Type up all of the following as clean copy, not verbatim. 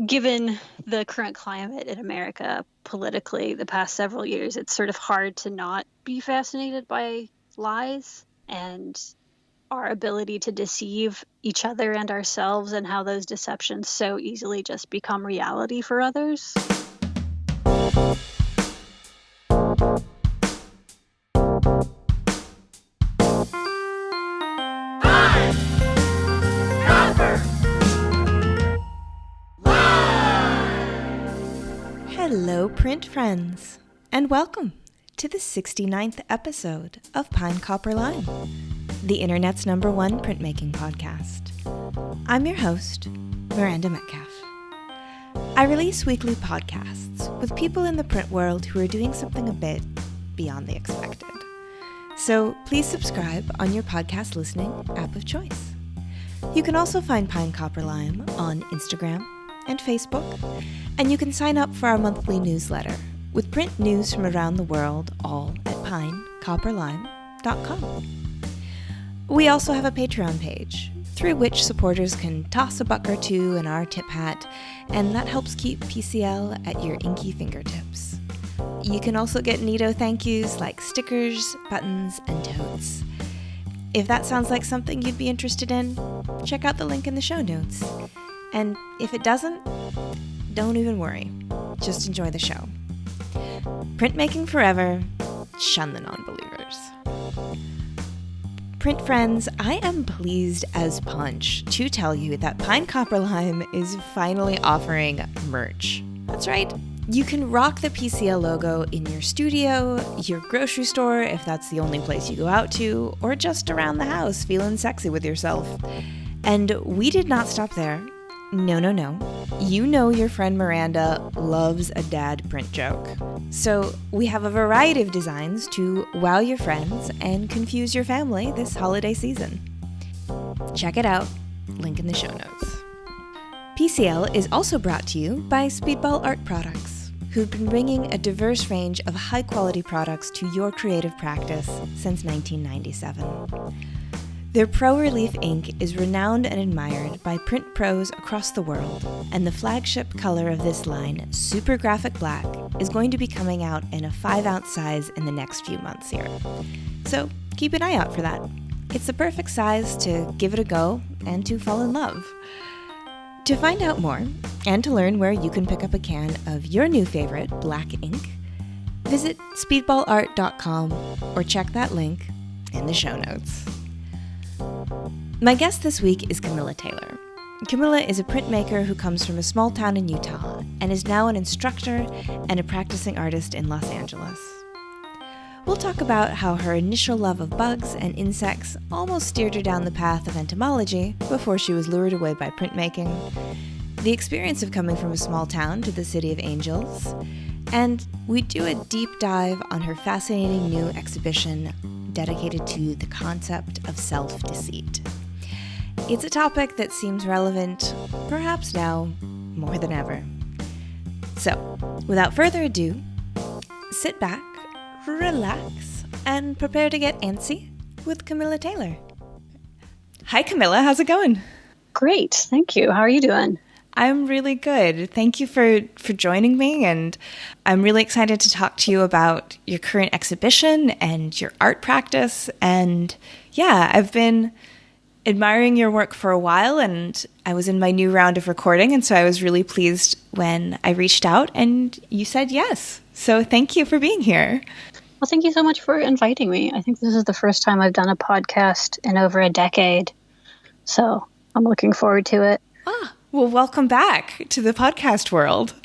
given the current climate in America politically the past several years, it's sort of hard to not be fascinated by lies and our ability to deceive each other and ourselves, and how those deceptions so easily just become reality for others. Hello, print friends, and welcome to the 69th episode of Pine Copper Lime, the internet's #1 printmaking podcast. I'm your host, Miranda Metcalf. I release weekly podcasts with people in the print world who are doing something a bit beyond the expected. So please subscribe on your podcast listening app of choice. You can also find Pine Copper Lime on Instagram and Facebook, and you can sign up for our monthly newsletter with print news from around the world, all at pinecopperlime.com. We also have a Patreon page, through which supporters can toss a buck or two in our tip hat, and that helps keep PCL at your inky fingertips. You can also get neato thank yous like stickers, buttons, and totes. If that sounds like something you'd be interested in, check out the link in the show notes. And if it doesn't, don't even worry. Just enjoy the show. Printmaking forever, shun the non-believers. Print friends, I am pleased as punch to tell you that Pine Copper Lime is finally offering merch. That's right. You can rock the PCL logo in your studio, your grocery store, if that's the only place you go out to, or just around the house feeling sexy with yourself. And we did not stop there. No. You know your friend Miranda loves a dad print joke. So we have a variety of designs to wow your friends and confuse your family this holiday season. Check it out, link in the show notes. PCL is also brought to you by Speedball Art Products, who've been bringing a diverse range of high-quality products to your creative practice since 1997. Their Pro Relief ink is renowned and admired by print pros across the world, and the flagship color of this line, Super Graphic Black, is going to be coming out in a 5-ounce size in the next few months here. So keep an eye out for that. It's the perfect size to give it a go and to fall in love. To find out more, and to learn where you can pick up a can of your new favorite black ink, visit speedballart.com or check that link in the show notes. My guest this week is Camilla Taylor. Camilla is a printmaker who comes from a small town in Utah and is now an instructor and a practicing artist in Los Angeles. We'll talk about how her initial love of bugs and insects almost steered her down the path of entomology before she was lured away by printmaking, the experience of coming from a small town to the city of angels, and we do a deep dive on her fascinating new exhibition dedicated to the concept of self-deceit. It's a topic that seems relevant, perhaps now, more than ever. So, without further ado, sit back, relax, and prepare to get antsy with Camilla Taylor. Hi, Camilla. How's it going? Great. Thank you. How are you doing? I'm really good. Thank you for joining me, and I'm really excited to talk to you about your current exhibition and your art practice. And yeah, I've been admiring your work for a while, and I was in my new round of recording, and so I was really pleased when I reached out and you said yes. So thank you for being here. Well, thank you so much for inviting me. I think this is the first time I've done a podcast in over a decade, so I'm looking forward to it. Well, welcome back to the podcast world.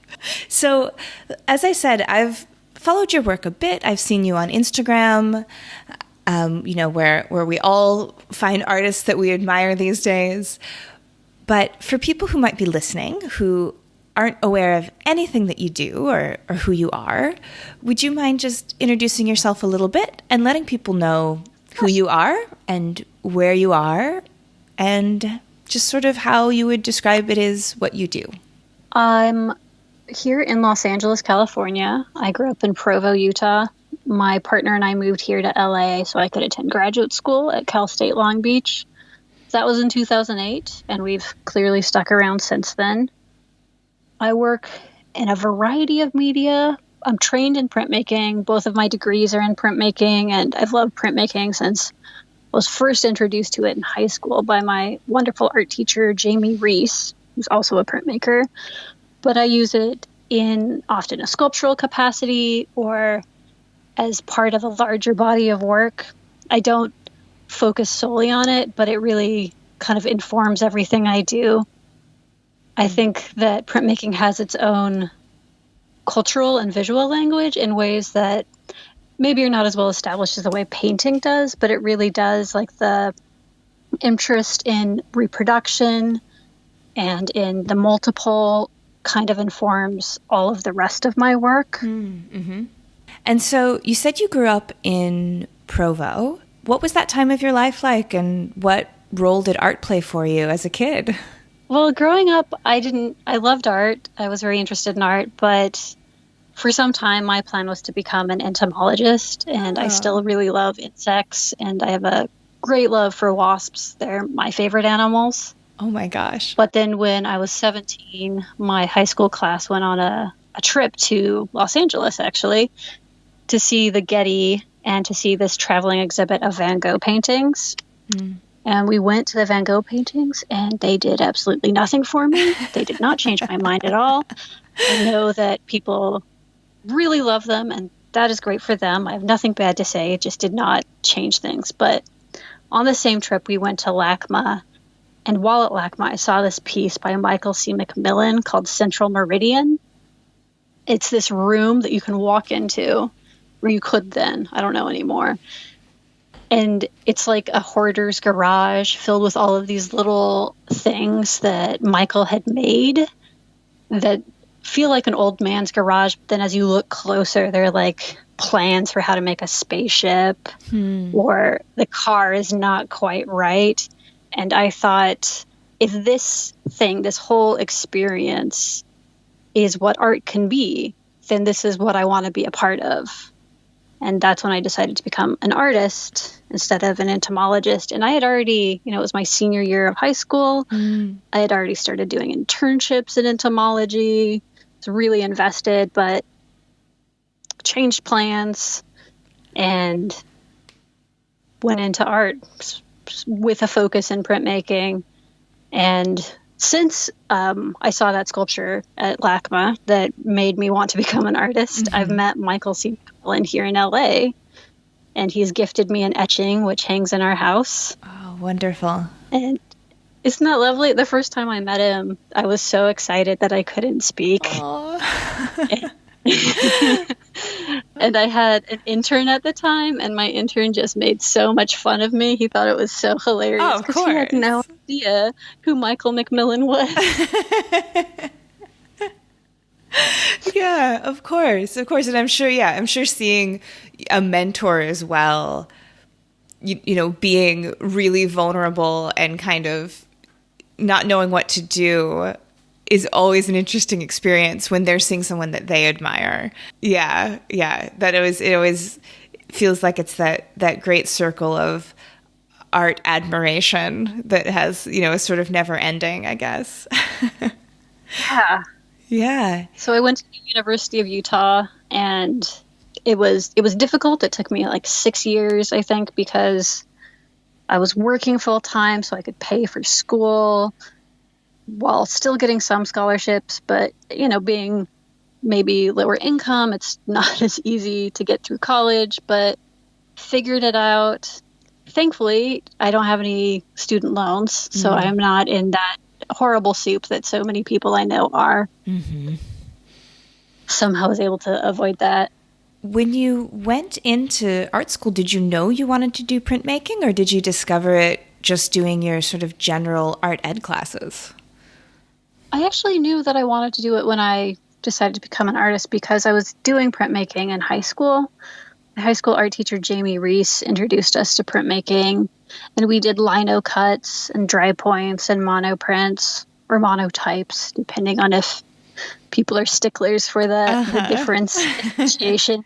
So, as I said, I've followed your work a bit. I've seen you on Instagram, where we all find artists that we admire these days. But for people who might be listening, who aren't aware of anything that you do or who you are, would you mind just introducing yourself a little bit and letting people know who you are and where you are and just sort of how you would describe it is what you do? I'm here in Los Angeles, California. I grew up in Provo, Utah. My partner and I moved here to LA so I could attend graduate school at Cal State Long Beach. That was in 2008, and we've clearly stuck around since then. I work in a variety of media. I'm trained in printmaking. Both of my degrees are in printmaking, and I've loved printmaking since I was first introduced to it in high school by my wonderful art teacher, Jamie Reese, who's also a printmaker. But I use it in often a sculptural capacity or as part of a larger body of work. I don't focus solely on it, but it really kind of informs everything I do. I think that printmaking has its own cultural and visual language in ways that maybe are not as well established as the way painting does, but it really does. Like the interest in reproduction and in the multiple kind of informs all of the rest of my work. Mm-hmm. And so you said you grew up in Provo. What was that time of your life like, and what role did art play for you as a kid? Well, growing up, I loved art. I was very interested in art, but for some time my plan was to become an entomologist, and I still really love insects, and I have a great love for wasps. They're my favorite animals. Oh my gosh. But then when I was 17, my high school class went on a trip to Los Angeles, actually, to see the Getty and to see this traveling exhibit of Van Gogh paintings. Mm. And we went to the Van Gogh paintings, and they did absolutely nothing for me. They did not change my mind at all. I know that people really love them, and that is great for them. I have nothing bad to say. It just did not change things. But on the same trip, we went to LACMA. And while at LACMA, I saw this piece by Michael C. McMillan called Central Meridian. It's this room that you can walk into, or you could then, I don't know anymore. And it's like a hoarder's garage filled with all of these little things that Michael had made that feel like an old man's garage. But then as you look closer, they're like plans for how to make a spaceship, or the car is not quite right. And I thought, if this thing, this whole experience is what art can be, then this is what I want to be a part of. And that's when I decided to become an artist instead of an entomologist. And I had already, it was my senior year of high school. I had already started doing internships in entomology. Was really invested, but changed plans and went into art with a focus in printmaking. And since I saw that sculpture at LACMA that made me want to become an artist, I've met Michael C. McMillan here in LA, and he's gifted me an etching which hangs in our house. Oh, wonderful. And isn't that lovely? The first time I met him, I was so excited that I couldn't speak. And I had an intern at the time, and my intern just made so much fun of me. He thought it was so hilarious. Oh, of course. He had no idea who Michael McMillan was. Yeah, of course. And I'm sure seeing a mentor as well, being really vulnerable and kind of not knowing what to do is always an interesting experience when they're seeing someone that they admire. Yeah. That it always feels like it's that great circle of art admiration that has, a sort of never ending, I guess. Yeah. Yeah. So I went to the University of Utah, and it was difficult. It took me like 6 years, I think, because I was working full time so I could pay for school while still getting some scholarships. But, being maybe lower income, it's not as easy to get through college, but figured it out. Thankfully, I don't have any student loans, so I'm not in that horrible soup that so many people I know are. Somehow I was able to avoid that. When you went into art school, did you know you wanted to do printmaking, or did you discover it just doing your sort of general art ed classes? I actually knew that I wanted to do it when I decided to become an artist, because I was doing printmaking in high school. My high school art teacher, Jamie Reese, introduced us to printmaking, and we did lino cuts and dry points and monoprints or monotypes, depending on if people are sticklers for the differentiation.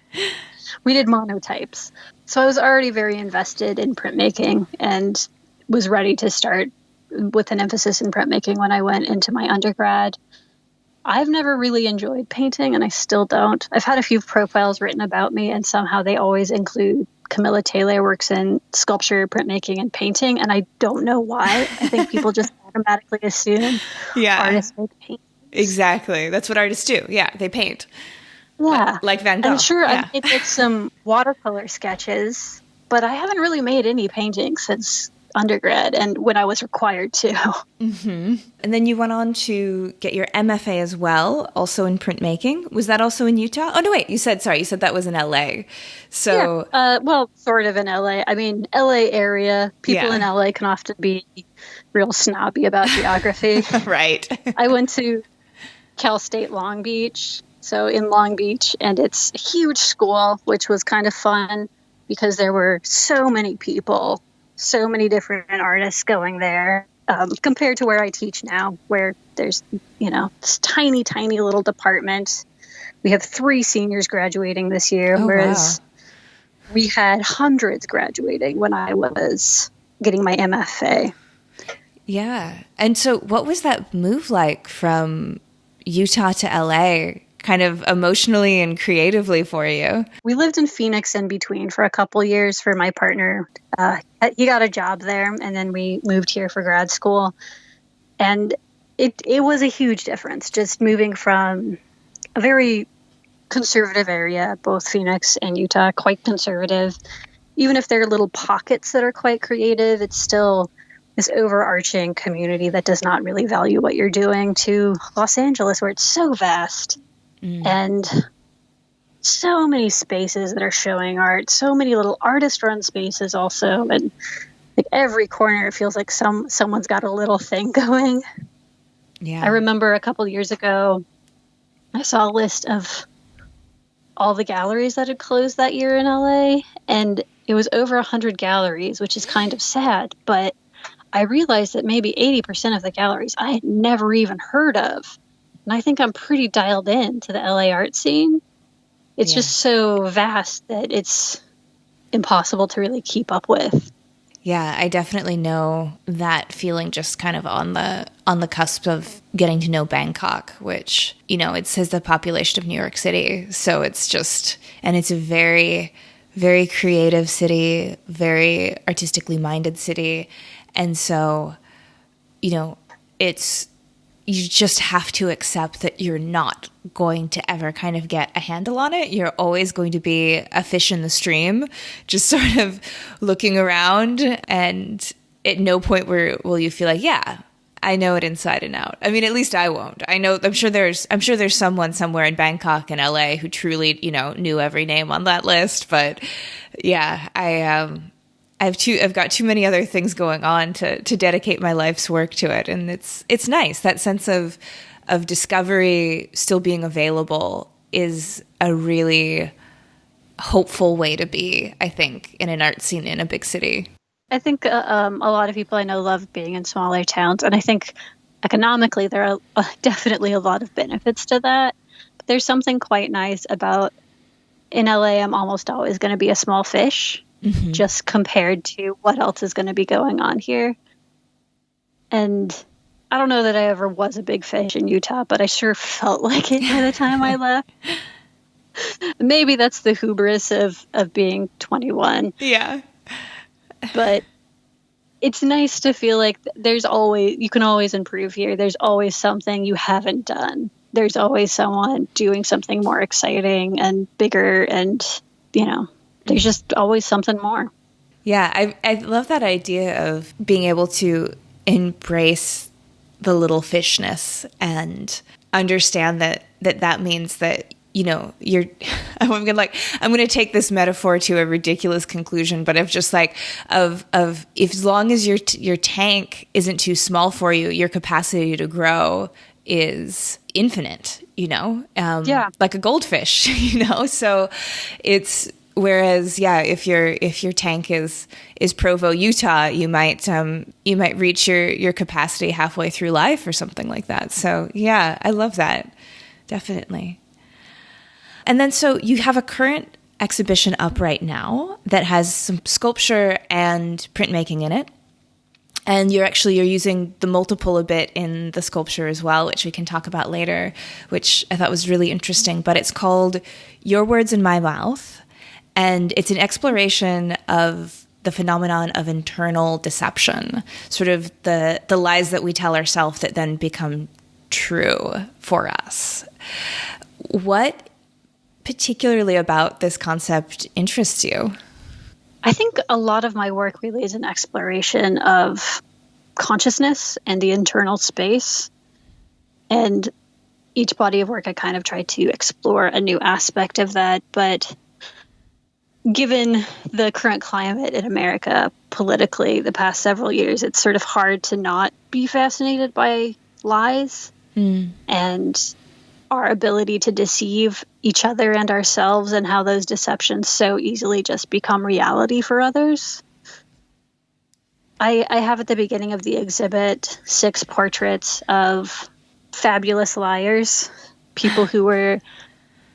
We did monotypes. So I was already very invested in printmaking and was ready to start with an emphasis in printmaking when I went into my undergrad. I've never really enjoyed painting, and I still don't. I've had a few profiles written about me, and somehow they always include Camilla Taylor works in sculpture, printmaking, and painting, and I don't know why. I think people just automatically assume Yeah, artists make paintings. exactly. That's what artists do. Yeah, they paint. Yeah. Like Van And Gogh. sure, I've Yeah. made like some watercolor sketches, but I haven't really made any paintings since undergrad and when I was required to. Mm-hmm. And then you went on to get your MFA as well, also in printmaking. Was that also in Utah? Oh, no, wait. You said that was in LA. So, Yeah. Well, sort of in LA. I mean, LA area, people in yeah. LA can often be real snobby about geography. Right. I went to Cal State Long Beach, so in Long Beach, and it's a huge school, which was kind of fun because there were so many people, so many different artists going there, compared to where I teach now, where there's, this tiny, tiny little department. We have 3 seniors graduating this year, Oh, wow. whereas we had hundreds graduating when I was getting my MFA. Yeah. And so what was that move like from Utah to LA, kind of emotionally and creatively for you? We lived in Phoenix in between for a couple years for my partner. He got a job there, and then we moved here for grad school. And it was a huge difference just moving from a very conservative area, both Phoenix and Utah, quite conservative. Even if there are little pockets that are quite creative, it's still this overarching community that does not really value what you're doing, to Los Angeles, where it's so vast and so many spaces that are showing art, so many little artist-run spaces also, and like every corner it feels like someone's got a little thing going. Yeah. I remember a couple of years ago, I saw a list of all the galleries that had closed that year in LA, and it was over 100 galleries, which is kind of sad, but I realized that maybe 80% of the galleries I had never even heard of. And I think I'm pretty dialed in to the LA art scene. It's just so vast that it's impossible to really keep up with. Yeah, I definitely know that feeling, just kind of on the cusp of getting to know Bangkok, which, it says the population of New York City. So it's a very, very creative city, very artistically minded city. And so, you just have to accept that you're not going to ever kind of get a handle on it. You're always going to be a fish in the stream, just sort of looking around, and at no point will you feel like, yeah, I know it inside and out. I mean, at least I won't. I'm sure there's someone somewhere in Bangkok and LA who truly, knew every name on that list. But yeah, I've got too many other things going on to dedicate my life's work to it. And it's nice. That sense of discovery still being available is a really hopeful way to be, I think, in an art scene in a big city. I think a lot of people I know love being in smaller towns, and I think economically there are definitely a lot of benefits to that. But there's something quite nice about, in LA, I'm almost always going to be a small fish, just compared to what else is going to be going on here. And I don't know that I ever was a big fish in Utah, but I sure felt like it by the time I left. Maybe that's the hubris of being 21. Yeah. But it's nice to feel like you can always improve here. There's always something you haven't done. There's always someone doing something more exciting and bigger, and, there's just always something more. Yeah, I love that idea of being able to embrace the little fishness and understand that means that, you're I'm gonna take this metaphor to a ridiculous conclusion, but of just of if, as long as your tank isn't too small for you, your capacity to grow is infinite, like a goldfish, so it's, whereas, yeah, if your tank is Provo, Utah, you might reach your capacity halfway through life or something like that. So yeah, I love that. Definitely. And then, so you have a current exhibition up right now that has some sculpture and printmaking in it. And you're using the multiple a bit in the sculpture as well, which we can talk about later, which I thought was really interesting. But it's called Your Words in My Mouth. And it's an exploration of the phenomenon of internal deception, sort of the lies that we tell ourselves that then become true for us. What particularly about this concept interests you? I think a lot of my work really is an exploration of consciousness and the internal space. And each body of work, I kind of try to explore a new aspect of that. But given the current climate in America politically the past several years, it's sort of hard to not be fascinated by lies and our ability to deceive each other and ourselves, and how those deceptions so easily just become reality for others. I have at the beginning of the exhibit 6 portraits of fabulous liars, people who were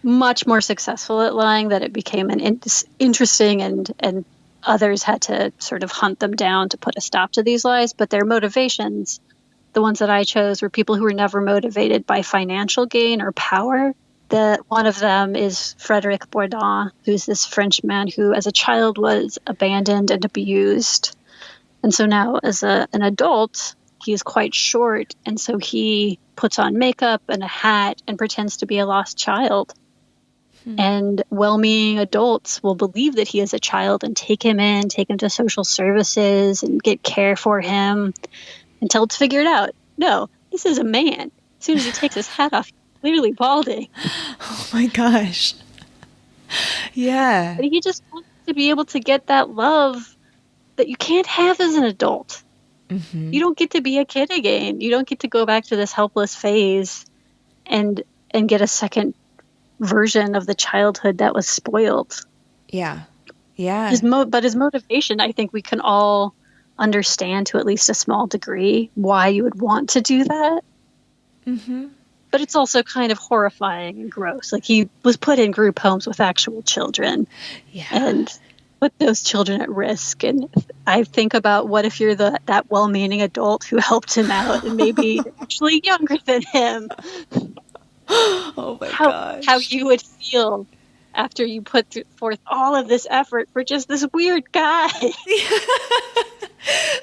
much more successful at lying that it became an interesting, and others had to sort of hunt them down to put a stop to these lies. But their motivations, the ones that I chose, were people who were never motivated by financial gain or power. One of them is Frederic Bourdon, who's this French man who as a child was abandoned and abused. And so now as an adult, he is quite short. And so he puts on makeup and a hat and pretends to be a lost child. And well-meaning adults will believe that he is a child and take him to social services and get care for him until it's figured out, no, this is a man. As soon as he takes his hat off, he's clearly balding. Oh my gosh. Yeah. But he just wants to be able to get that love that you can't have as an adult. You don't get to be a kid again. You don't get to go back to this helpless phase and get a second version of the childhood that was spoiled. Yeah. Yeah. But his motivation, I think we can all understand to at least a small degree why you would want to do that. But it's also kind of horrifying and gross. Like, he was put in group homes with actual children and put those children at risk. And I think about, what if you're that well-meaning adult who helped him out and maybe actually younger than him? Oh my gosh. How you would feel after you put forth all of this effort for just this weird guy.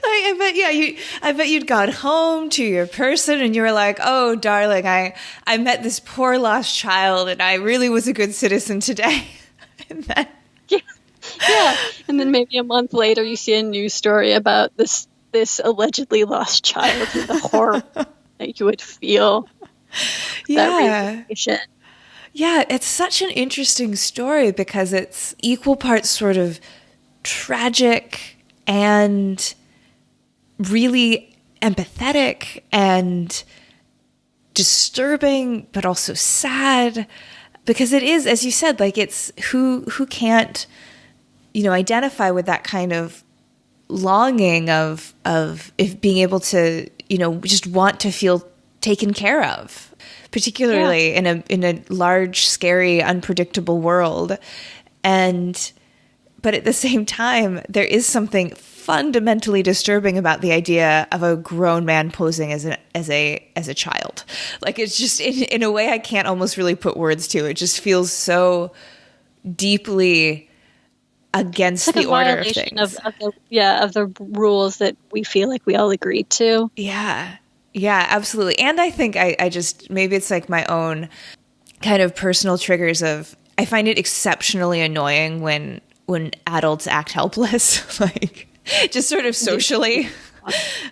I bet you'd gone home to your person and you were like, oh, darling, I met this poor lost child and I really was a good citizen today. And then... Yeah. And then maybe a month later you see a news story about this allegedly lost child and the horror that you would feel. Yeah. Yeah, it's such an interesting story because it's equal parts sort of tragic and really empathetic and disturbing, but also sad, because it is, as you said, like, it's who can't, identify with that kind of longing of if being able to, just want to feel taken care of, particularly in a large, scary, unpredictable world. But at the same time, there is something fundamentally disturbing about the idea of a grown man posing as a child. Like, it's just in a way I can't almost really put words to. It just feels so deeply against the order of things. Of the rules that we feel like we all agreed to. Yeah, absolutely. And I think I just, maybe it's like my own kind of personal triggers of, I find it exceptionally annoying when adults act helpless, like, just sort of socially.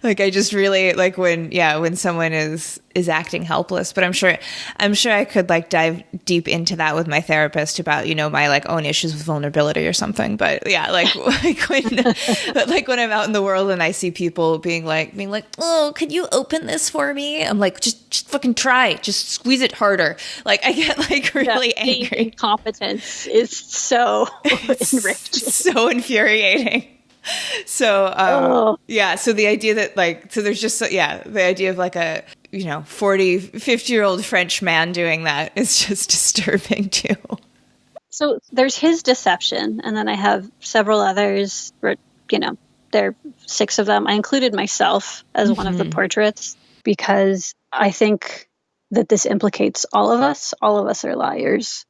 Like, I just really like when someone is acting helpless. But I'm sure I could like dive deep into that with my therapist about, my like own issues with vulnerability or something. But yeah, like when I'm out in the world and I see people being like, oh, could you open this for me? I'm like, just fucking try, just squeeze it harder. Like, I get like really angry. Incompetence is so enriching, so infuriating. So, so the idea that there's just, the idea of like a, 40, 50-year-old French man doing that is just disturbing too. So there's his deception. And then I have several others where, There are 6 of them. I included myself as one of the portraits because I think that this implicates all of us. All of us are liars.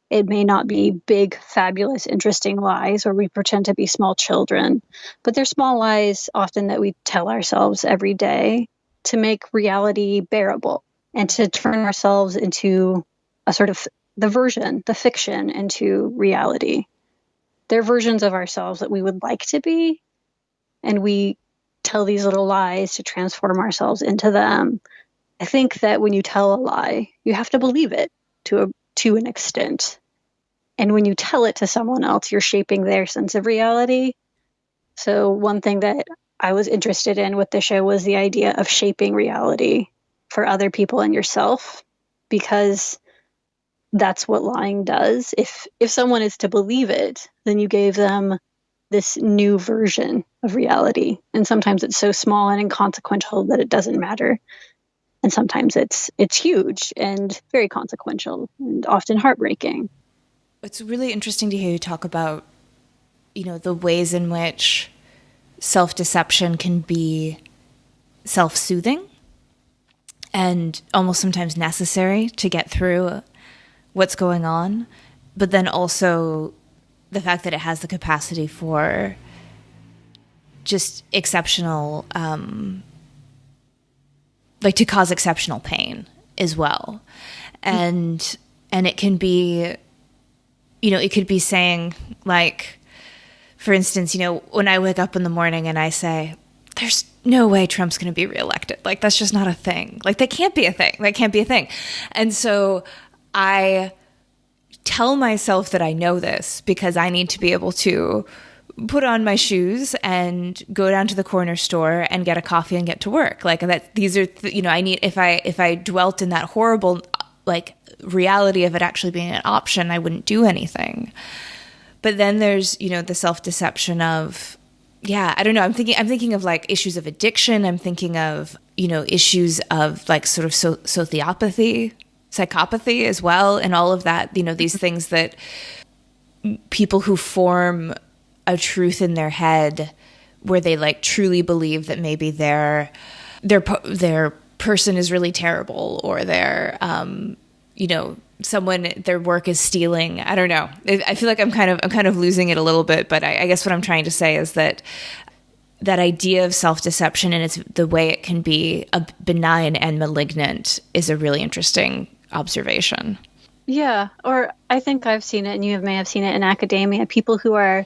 It may not be big, fabulous, interesting lies where we pretend to be small children, but they're small lies often that we tell ourselves every day to make reality bearable and to turn ourselves into a sort of the fiction into reality. They're versions of ourselves that we would like to be, and we tell these little lies to transform ourselves into them. I think that when you tell a lie, you have to believe it to an extent. And when you tell it to someone else, you're shaping their sense of reality. So one thing that I was interested in with the show was the idea of shaping reality for other people and yourself, because that's what lying does. If someone is to believe it, then you gave them this new version of reality. And sometimes it's so small and inconsequential that it doesn't matter. And sometimes it's huge and very consequential and often heartbreaking. It's really interesting to hear you talk about, the ways in which self-deception can be self-soothing and almost sometimes necessary to get through what's going on, but then also the fact that it has the capacity for just exceptional, to cause exceptional pain as well. And it can be, it could be saying, like, for instance, when I wake up in the morning and I say, there's no way Trump's going to be reelected. Like, that's just not a thing. Like, that can't be a thing. That can't be a thing. And so I tell myself that I know this because I need to be able to put on my shoes and go down to the corner store and get a coffee and get to work. Like, that, these are, I need, if I dwelt in that horrible, reality of it actually being an option, I wouldn't do anything. But then there's, the self-deception of, I don't know. I'm thinking of like issues of addiction. I'm thinking of, issues of like sort of sociopathy, psychopathy as well. And all of that, these things that people who form a truth in their head where they like truly believe that maybe their person is really terrible, or their, someone, their work is stealing. I don't know. I feel like I'm kind of losing it a little bit, but I guess what I'm trying to say is that idea of self-deception and it's the way it can be a benign and malignant is a really interesting observation. Yeah. Or I think I've seen it, and you may have seen it in academia, people who are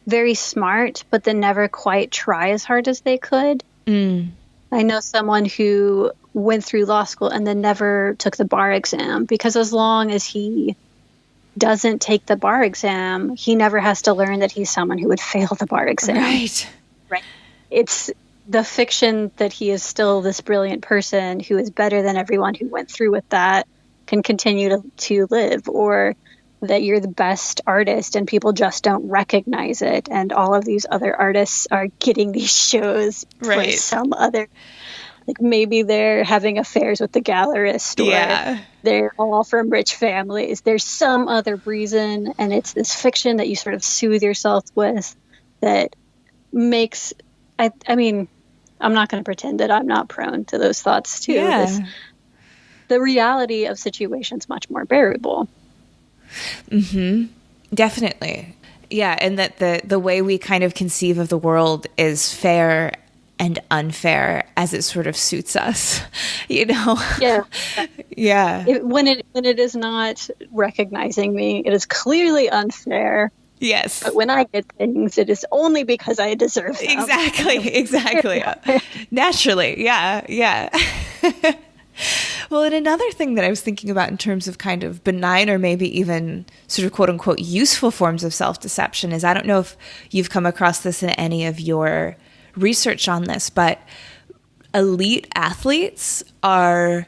very smart, but then never quite try as hard as they could. I know someone who went through law school and then never took the bar exam, because as long as he doesn't take the bar exam, he never has to learn that he's someone who would fail the bar exam. Right. It's the fiction that he is still this brilliant person who is better than everyone who went through with that can continue to live, or that you're the best artist and people just don't recognize it. And all of these other artists are getting these shows for some other, like maybe they're having affairs with the gallerist, or they're all from rich families. There's some other reason. And it's this fiction that you sort of soothe yourself with that makes, I mean, I'm not going to pretend that I'm not prone to those thoughts too. The reality of situations much more bearable. Definitely. Yeah. And that the way we kind of conceive of the world is fair and unfair as it sort of suits us, Yeah. When it is not recognizing me, it is clearly unfair. Yes. But when I get things, it is only because I deserve them. Exactly. Naturally. Yeah. Well, and another thing that I was thinking about in terms of kind of benign or maybe even sort of quote unquote useful forms of self-deception is, I don't know if you've come across this in any of your research on this, but elite athletes have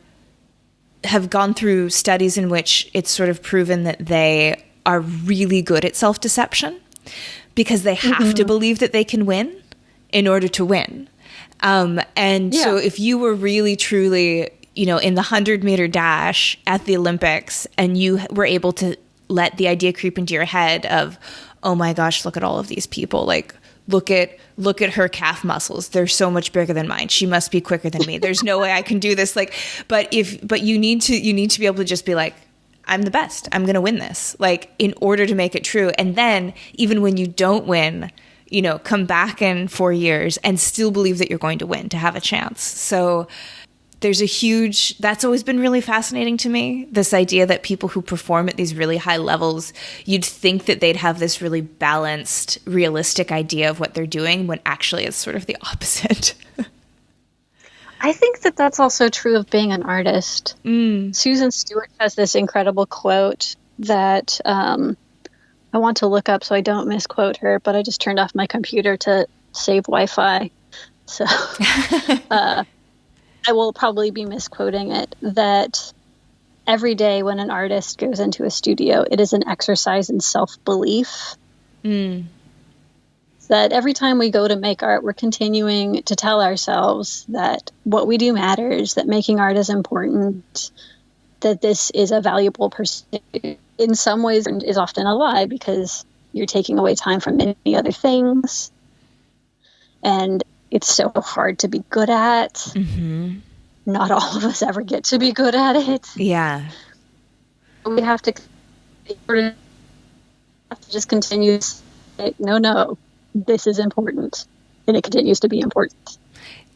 gone through studies in which it's sort of proven that they are really good at self-deception because they have to believe that they can win in order to win. So if you were really truly, in the 100-meter dash at the Olympics and you were able to let the idea creep into your head of, oh my gosh, look at all of these people, like look at her calf muscles. They're so much bigger than mine. She must be quicker than me. There's no way I can do this. Like, but you need to be able to just be like, I'm the best. I'm going to win this, like, in order to make it true. And then even when you don't win, you know, come back in 4 years and still believe that you're going to win, to have a chance. So that's always been really fascinating to me. This idea that people who perform at these really high levels, you'd think that they'd have this really balanced, realistic idea of what they're doing, when actually it's sort of the opposite. I think that that's also true of being an artist. Susan Stewart has this incredible quote that I want to look up so I don't misquote her, but I just turned off my computer to save Wi-Fi. So I will probably be misquoting it, that every day when an artist goes into a studio, it is an exercise in self-belief. That every time we go to make art, we're continuing to tell ourselves that what we do matters, that making art is important, that this is a valuable pursuit. In some ways, it is often a lie, because you're taking away time from many other things. And it's so hard to be good at. Mm-hmm. Not all of us ever get to be good at it. Yeah. We have to just continue to say, no, this is important. And it continues to be important.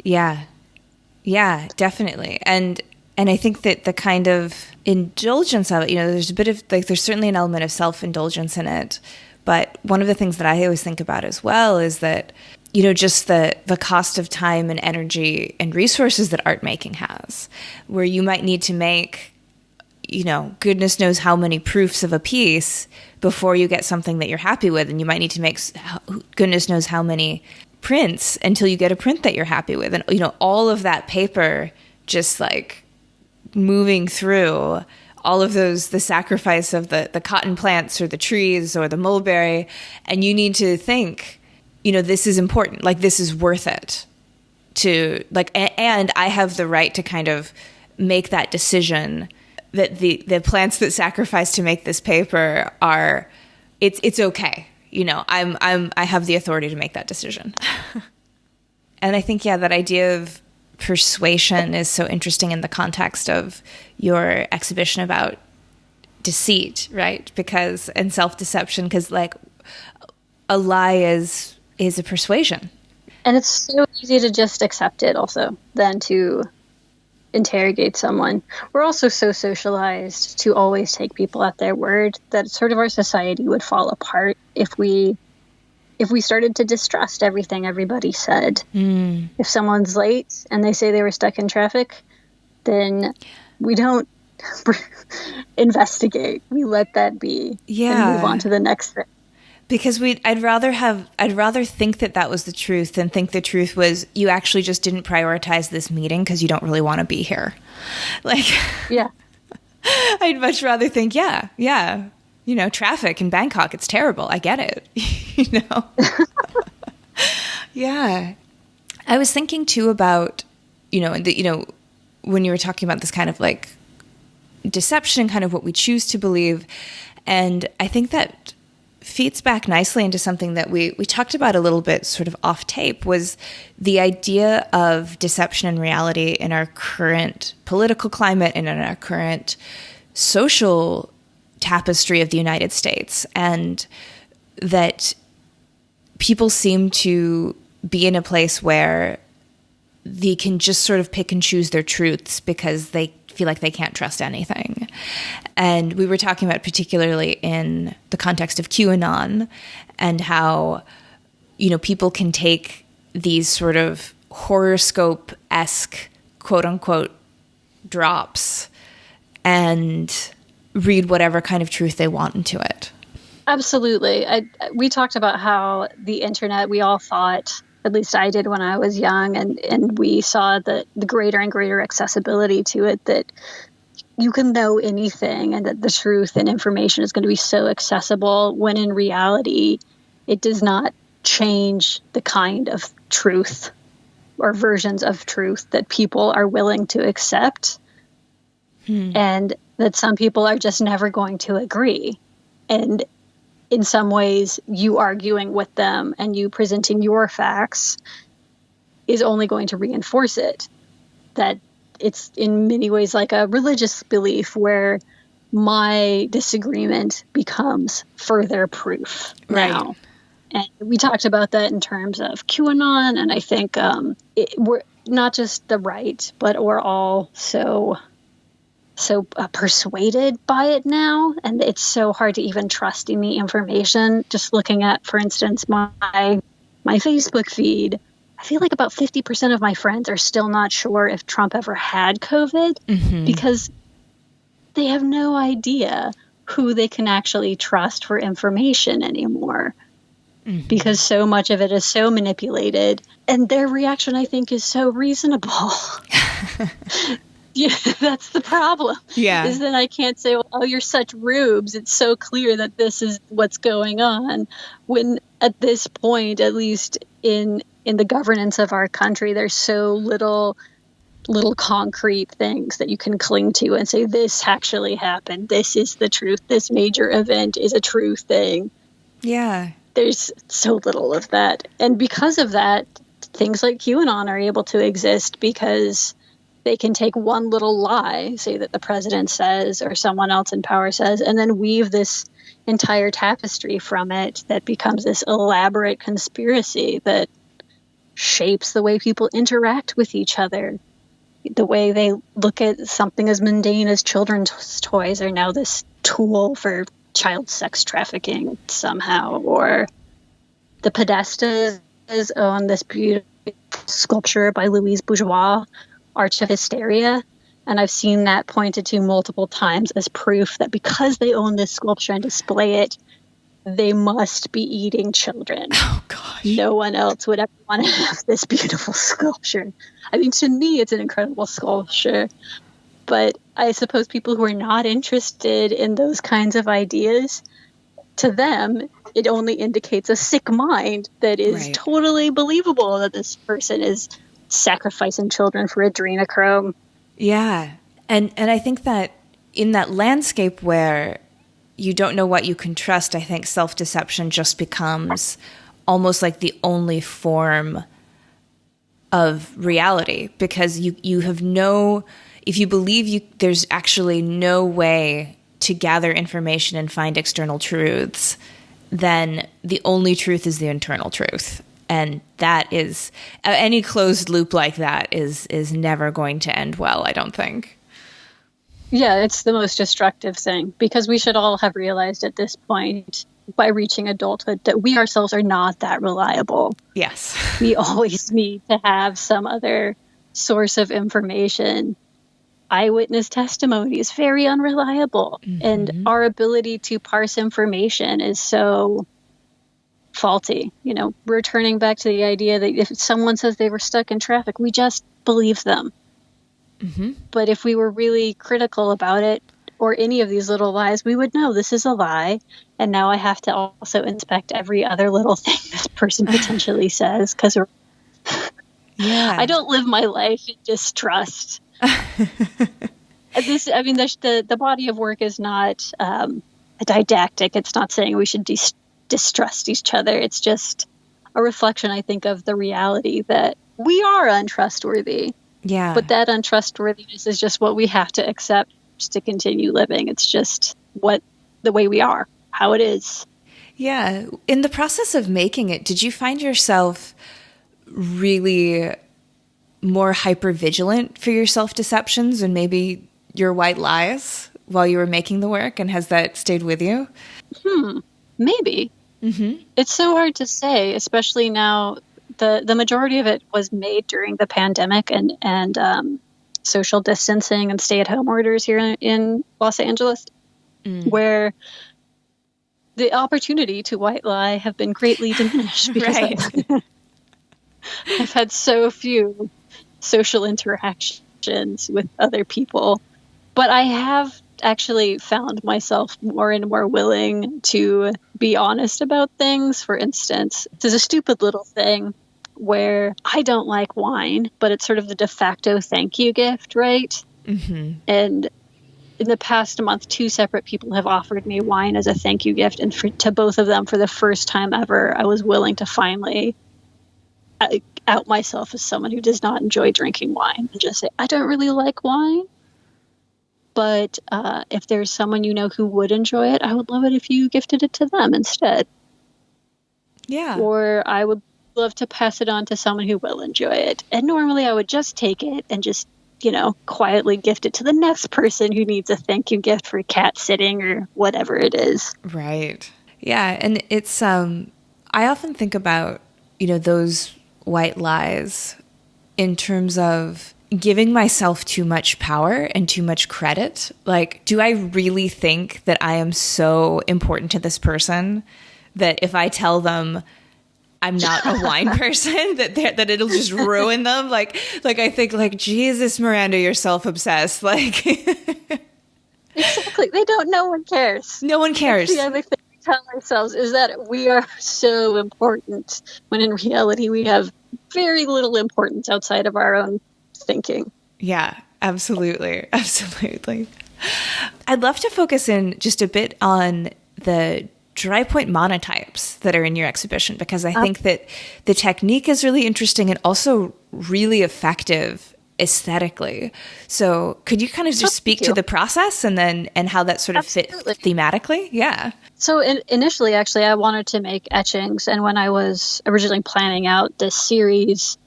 Yeah. Yeah, definitely. And I think that the kind of indulgence of it, you know, there's a bit of, like, there's certainly an element of self-indulgence in it. But one of the things that I always think about as well is that, you know, just the cost of time and energy and resources that art making has, where you might need to make, you know, goodness knows how many proofs of a piece before you get something that you're happy with. And you might need to make goodness knows how many prints until you get a print that you're happy with. And, you know, all of that paper just like moving through all of those, the sacrifice of the cotton plants or the trees or the mulberry. And you need to think, you know, this is important. Like, this is worth it to, like, and I have the right to kind of make that decision that the plants that sacrifice to make this paper are, it's okay. You know, I have the authority to make that decision. And I think, yeah, that idea of persuasion is so interesting in the context of your exhibition about deceit, right? Because, and self-deception, because, like, a lie is a persuasion. And it's so easy to just accept it also than to interrogate someone. We're also so socialized to always take people at their word that sort of our society would fall apart if we started to distrust everything everybody said. If someone's late and they say they were stuck in traffic, then we don't investigate. We let that be and move on to the next thing. Because I'd rather think that was the truth than think the truth was you actually just didn't prioritize this meeting because you don't really want to be here. Like, yeah, I'd much rather think, yeah, you know, traffic in Bangkok, it's terrible. I get it, you know? Yeah. I was thinking too about, you know, when you were talking about this kind of like deception and kind of what we choose to believe. And I think that feeds back nicely into something that we talked about a little bit sort of off tape, was the idea of deception and reality in our current political climate and in our current social tapestry of the United States. And that people seem to be in a place where they can just sort of pick and choose their truths because they feel like they can't trust anything. And we were talking about particularly in the context of QAnon and how, you know, people can take these sort of horoscope-esque, quote unquote, drops and read whatever kind of truth they want into it. Absolutely. We talked about how the internet, we all thought, at least I did when I was young, and we saw the greater and greater accessibility to it, that you can know anything and that the truth and information is going to be so accessible, when in reality, it does not change the kind of truth or versions of truth that people are willing to accept. And that some people are just never going to agree. And in some ways, you arguing with them and you presenting your facts is only going to reinforce it. That it's in many ways like a religious belief where my disagreement becomes further proof now. Right. And we talked about that in terms of QAnon, and I think we're not just the right, but we're all so persuaded by it now, and it's so hard to even trust any information. Just looking at, for instance, my Facebook feed, I feel like about 50% of my friends are still not sure if Trump ever had COVID because they have no idea who they can actually trust for information anymore. Because so much of it is so manipulated, and their reaction, I think, is so reasonable. Yeah, that's the problem. Yeah. Is that I can't say, oh, you're such rubes. It's so clear that this is what's going on. When at this point, at least in the governance of our country, there's so little concrete things that you can cling to and say, this actually happened. This is the truth. This major event is a true thing. Yeah. There's so little of that. And because of that, things like QAnon are able to exist because they can take one little lie, say that the president says or someone else in power says, and then weave this entire tapestry from it that becomes this elaborate conspiracy that shapes the way people interact with each other. The way they look at something as mundane as children's toys are now this tool for child sex trafficking somehow. Or the Podestas own this beautiful sculpture by Louise Bourgeois, Arch of Hysteria, and I've seen that pointed to multiple times as proof that because they own this sculpture and display it, they must be eating children. Oh, gosh. No one else would ever want to have this beautiful sculpture. I mean, to me, it's an incredible sculpture. But I suppose people who are not interested in those kinds of ideas, to them, it only indicates a sick mind that is totally believable that this person is sacrificing children for adrenochrome. Yeah. And I think that in that landscape where you don't know what you can trust, I think self-deception just becomes almost like the only form of reality, because you have if you believe there's actually no way to gather information and find external truths, then the only truth is the internal truth. And that is, any closed loop like that is never going to end well, I don't think. Yeah, it's the most destructive thing, because we should all have realized at this point, by reaching adulthood, that we ourselves are not that reliable. Yes. We always need to have some other source of information. Eyewitness testimony is very unreliable, and our ability to parse information is so faulty. Returning back to the idea that if someone says they were stuck in traffic, we just believe them. But if we were really critical about it, or any of these little lies, we would know this is a lie, and now I have to also inspect every other little thing this person potentially says, because I don't live my life in distrust. The body of work is not a didactic. It's not saying we should distrust each other. It's just a reflection, I think, of the reality that we are untrustworthy. Yeah. But that untrustworthiness is just what we have to accept to continue living. It's just the way we are, how it is. Yeah. In the process of making it, did you find yourself really more hyper-vigilant for your self-deceptions and maybe your white lies while you were making the work? And has that stayed with you? Maybe. It's so hard to say, especially now. The majority of it was made during the pandemic and social distancing and stay-at-home orders here in Los Angeles, where the opportunity to white lie have been greatly diminished because I've had so few social interactions with other people. But I have actually found myself more and more willing to be honest about things. For instance, this is a stupid little thing where I don't like wine, but it's sort of the de facto thank you gift, right? And in the past month, 2 separate people have offered me wine as a thank you gift. And to both of them, for the first time ever, I was willing to finally out myself as someone who does not enjoy drinking wine and just say, I don't really like wine. But if there's someone you know who would enjoy it, I would love it if you gifted it to them instead. Yeah. Or I would love to pass it on to someone who will enjoy it. And normally I would just take it and just, quietly gift it to the next person who needs a thank you gift for cat sitting or whatever it is. Right. Yeah. And it's, I often think about, those white lies in terms of giving myself too much power and too much credit. Like, do I really think that I am so important to this person that if I tell them I'm not a wine person, that it'll just ruin them? Like I think, like, Jesus, Miranda, you're self-obsessed. Like, exactly. No one cares. No one cares. That's the other thing we tell ourselves is that we are so important, when in reality we have very little importance outside of our own thinking. Yeah, absolutely. Absolutely. I'd love to focus in just a bit on the dry point monotypes that are in your exhibition, because I think that the technique is really interesting and also really effective aesthetically. So could you kind of just speak to the process and how that sort of fit thematically? Yeah. So initially, actually, I wanted to make etchings. And when I was originally planning out this series,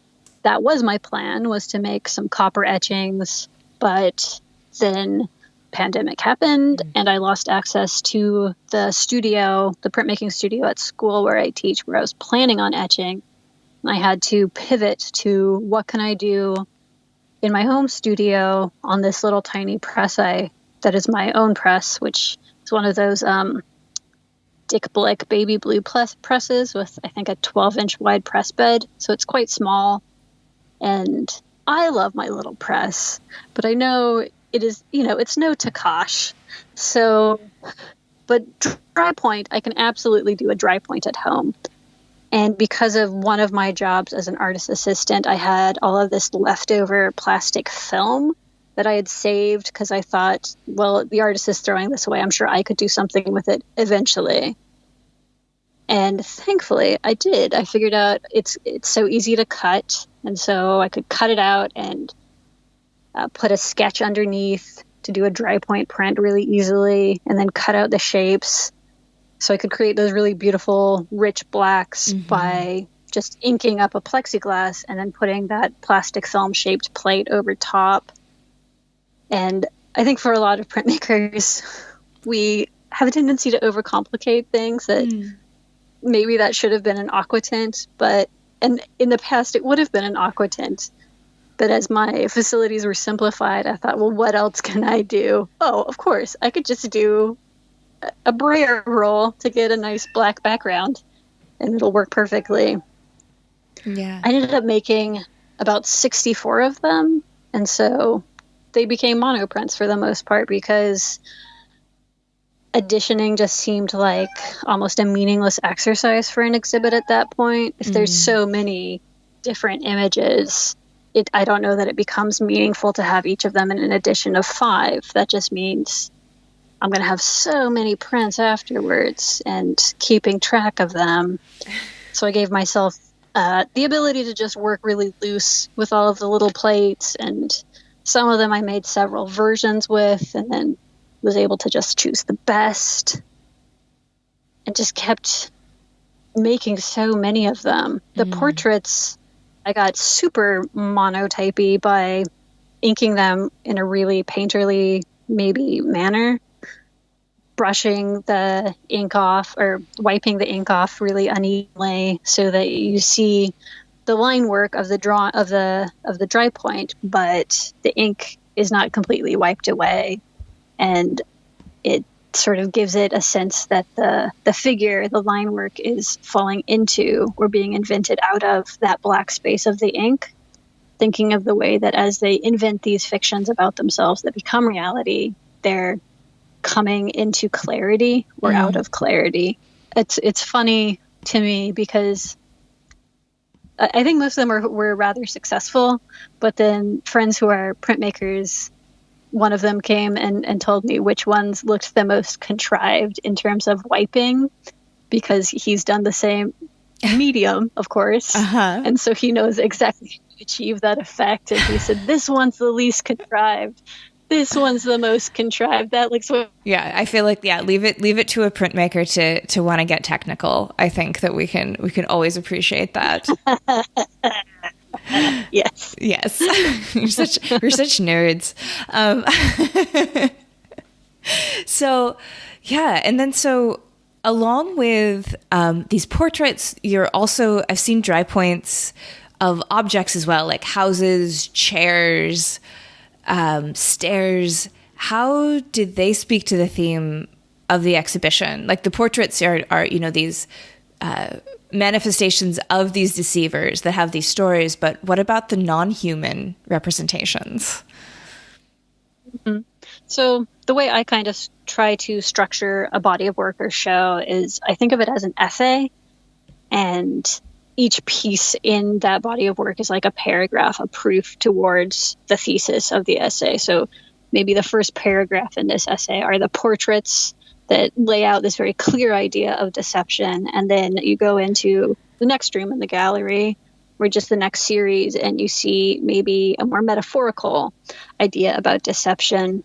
that was my plan, was to make some copper etchings. But then pandemic happened and I lost access to the studio, the printmaking studio at school where I teach, where I was planning on etching. And I had to pivot to what can I do in my home studio on this little tiny press that is my own press, which is one of those Dick Blick baby blue presses with, I think, a 12-inch wide press bed. So it's quite small. And I love my little press, but I know it is, it's no Takash. So, but dry point, I can absolutely do a dry point at home. And because of one of my jobs as an artist assistant, I had all of this leftover plastic film that I had saved because I thought, well, the artist is throwing this away. I'm sure I could do something with it eventually. And thankfully, I did. I figured out it's so easy to cut. And so I could cut it out and put a sketch underneath to do a dry point print really easily, and then cut out the shapes. So I could create those really beautiful, rich blacks by just inking up a plexiglass and then putting that plastic film-shaped plate over top. And I think for a lot of printmakers, we have a tendency to overcomplicate things that maybe that should have been an aqua tint, and in the past it would have been an aqua tint. But as my facilities were simplified, I thought, well, what else can I do? Oh, of course, I could just do a brayer roll to get a nice black background, and it'll work perfectly. Yeah. I ended up making about 64 of them, and so they became monoprints for the most part because editioning just seemed like almost a meaningless exercise for an exhibit at that point. If there's so many different images, I don't know that it becomes meaningful to have each of them in an edition of 5. That just means I'm going to have so many prints afterwards and keeping track of them. So I gave myself the ability to just work really loose with all of the little plates, and some of them I made several versions with, and then was able to just choose the best and just kept making so many of them. The portraits, I got super monotypey by inking them in a really painterly maybe manner, brushing the ink off or wiping the ink off really unevenly so that you see the line work of the dry point, but the ink is not completely wiped away. And it sort of gives it a sense that the figure, the line work, is falling into or being invented out of that black space of the ink, thinking of the way that as they invent these fictions about themselves that become reality, they're coming into clarity or out of clarity. It's funny to me because I think most of them were rather successful, but then friends who are printmakers one of them came and told me which ones looked the most contrived in terms of wiping, because he's done the same medium, of course. Uh-huh. And so he knows exactly how to achieve that effect. And he said, this one's the least contrived. This one's the most contrived. That looks so. Yeah, I feel like leave it to a printmaker to want to get technical. I think that we can always appreciate that. Yes. Yes. We're such nerds. So, yeah, and then so along with these portraits, I've seen dry points of objects as well, like houses, chairs, stairs. How did they speak to the theme of the exhibition? Like the portraits are these manifestations of these deceivers that have these stories, but what about the non-human representations? Mm-hmm. So the way I kind of try to structure a body of work or show is I think of it as an essay, and each piece in that body of work is like a paragraph, a proof towards the thesis of the essay. So maybe the first paragraph in this essay are the portraits that lay out this very clear idea of deception. And then you go into the next room in the gallery, or just the next series, and you see maybe a more metaphorical idea about deception.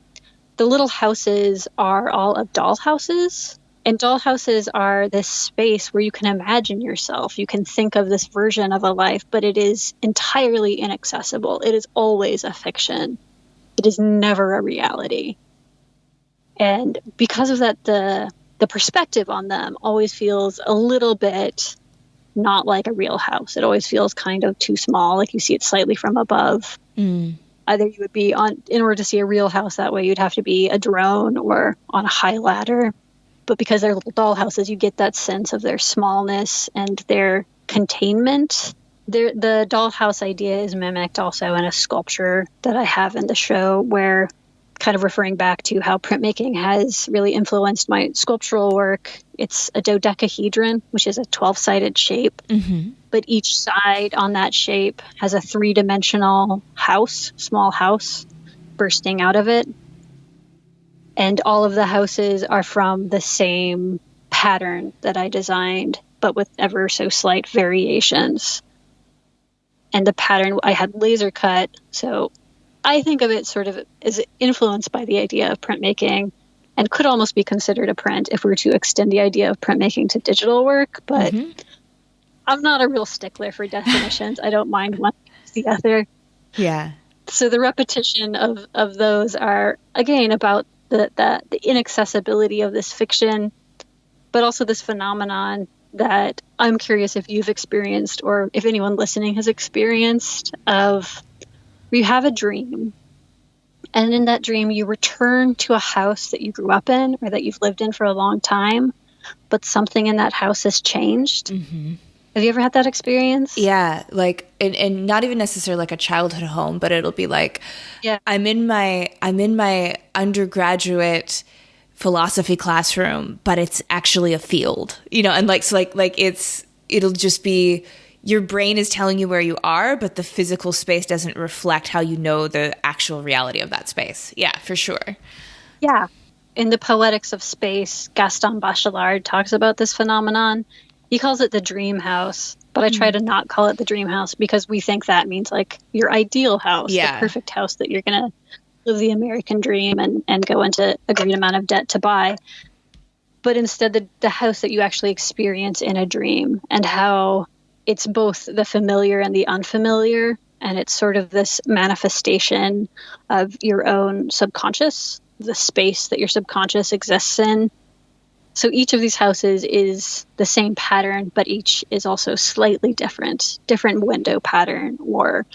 The little houses are all of doll houses. And doll houses are this space where you can imagine yourself. You can think of this version of a life, but it is entirely inaccessible. It is always a fiction. It is never a reality. And because of that, the perspective on them always feels a little bit not like a real house. It always feels kind of too small, like you see it slightly from above. Either you would be in order to see a real house that way, you'd have to be a drone or on a high ladder. But because they're little doll houses, you get that sense of their smallness and their containment. The dollhouse idea is mimicked also in a sculpture that I have in the show, where, kind of referring back to how printmaking has really influenced my sculptural work, it's a dodecahedron, which is a 12-sided shape. Mm-hmm. But each side on that shape has a 3-dimensional house, small house, bursting out of it. And all of the houses are from the same pattern that I designed, but with ever so slight variations. And the pattern I had laser cut, so I think of it sort of as influenced by the idea of printmaking, and could almost be considered a print if we were to extend the idea of printmaking to digital work. But I'm not a real stickler for definitions. I don't mind one or the other. Yeah. So the repetition of those are, again, about the inaccessibility of this fiction, but also this phenomenon that I'm curious if you've experienced, or if anyone listening has experienced, of you have a dream, and in that dream you return to a house that you grew up in or that you've lived in for a long time, but something in that house has changed. Mm-hmm. Have you ever had that experience? Yeah, like, and not even necessarily like a childhood home, but it'll be like, yeah, I'm in my undergraduate philosophy classroom, but it's actually a field, and it'll just be, your brain is telling you where you are, but the physical space doesn't reflect how you know the actual reality of that space. Yeah, for sure. Yeah. In the Poetics of Space, Gaston Bachelard talks about this phenomenon. He calls it the dream house, but I try to not call it the dream house, because we think that means like your ideal house, the perfect house that you're going to live the American dream and go into a great amount of debt to buy. But instead, the house that you actually experience in a dream, and how it's both the familiar and the unfamiliar. And it's sort of this manifestation of your own subconscious, the space that your subconscious exists in. So each of these houses is the same pattern, but each is also slightly different window pattern, or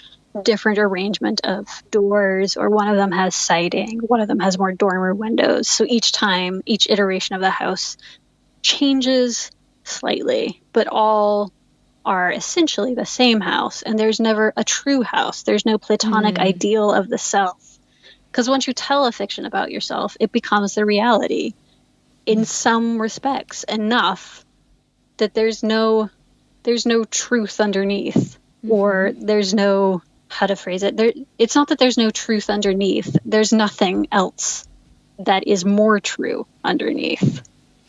different arrangement of doors, or one of them has siding, one of them has more dormer windows. So each time, each iteration of the house changes slightly, but all are essentially the same house. And there's never a true house. There's no platonic ideal of the self. Because once you tell a fiction about yourself, it becomes the reality. In some respects, enough that there's no truth underneath, or there's no how to phrase it. It's not that there's no truth underneath. There's nothing else that is more true underneath.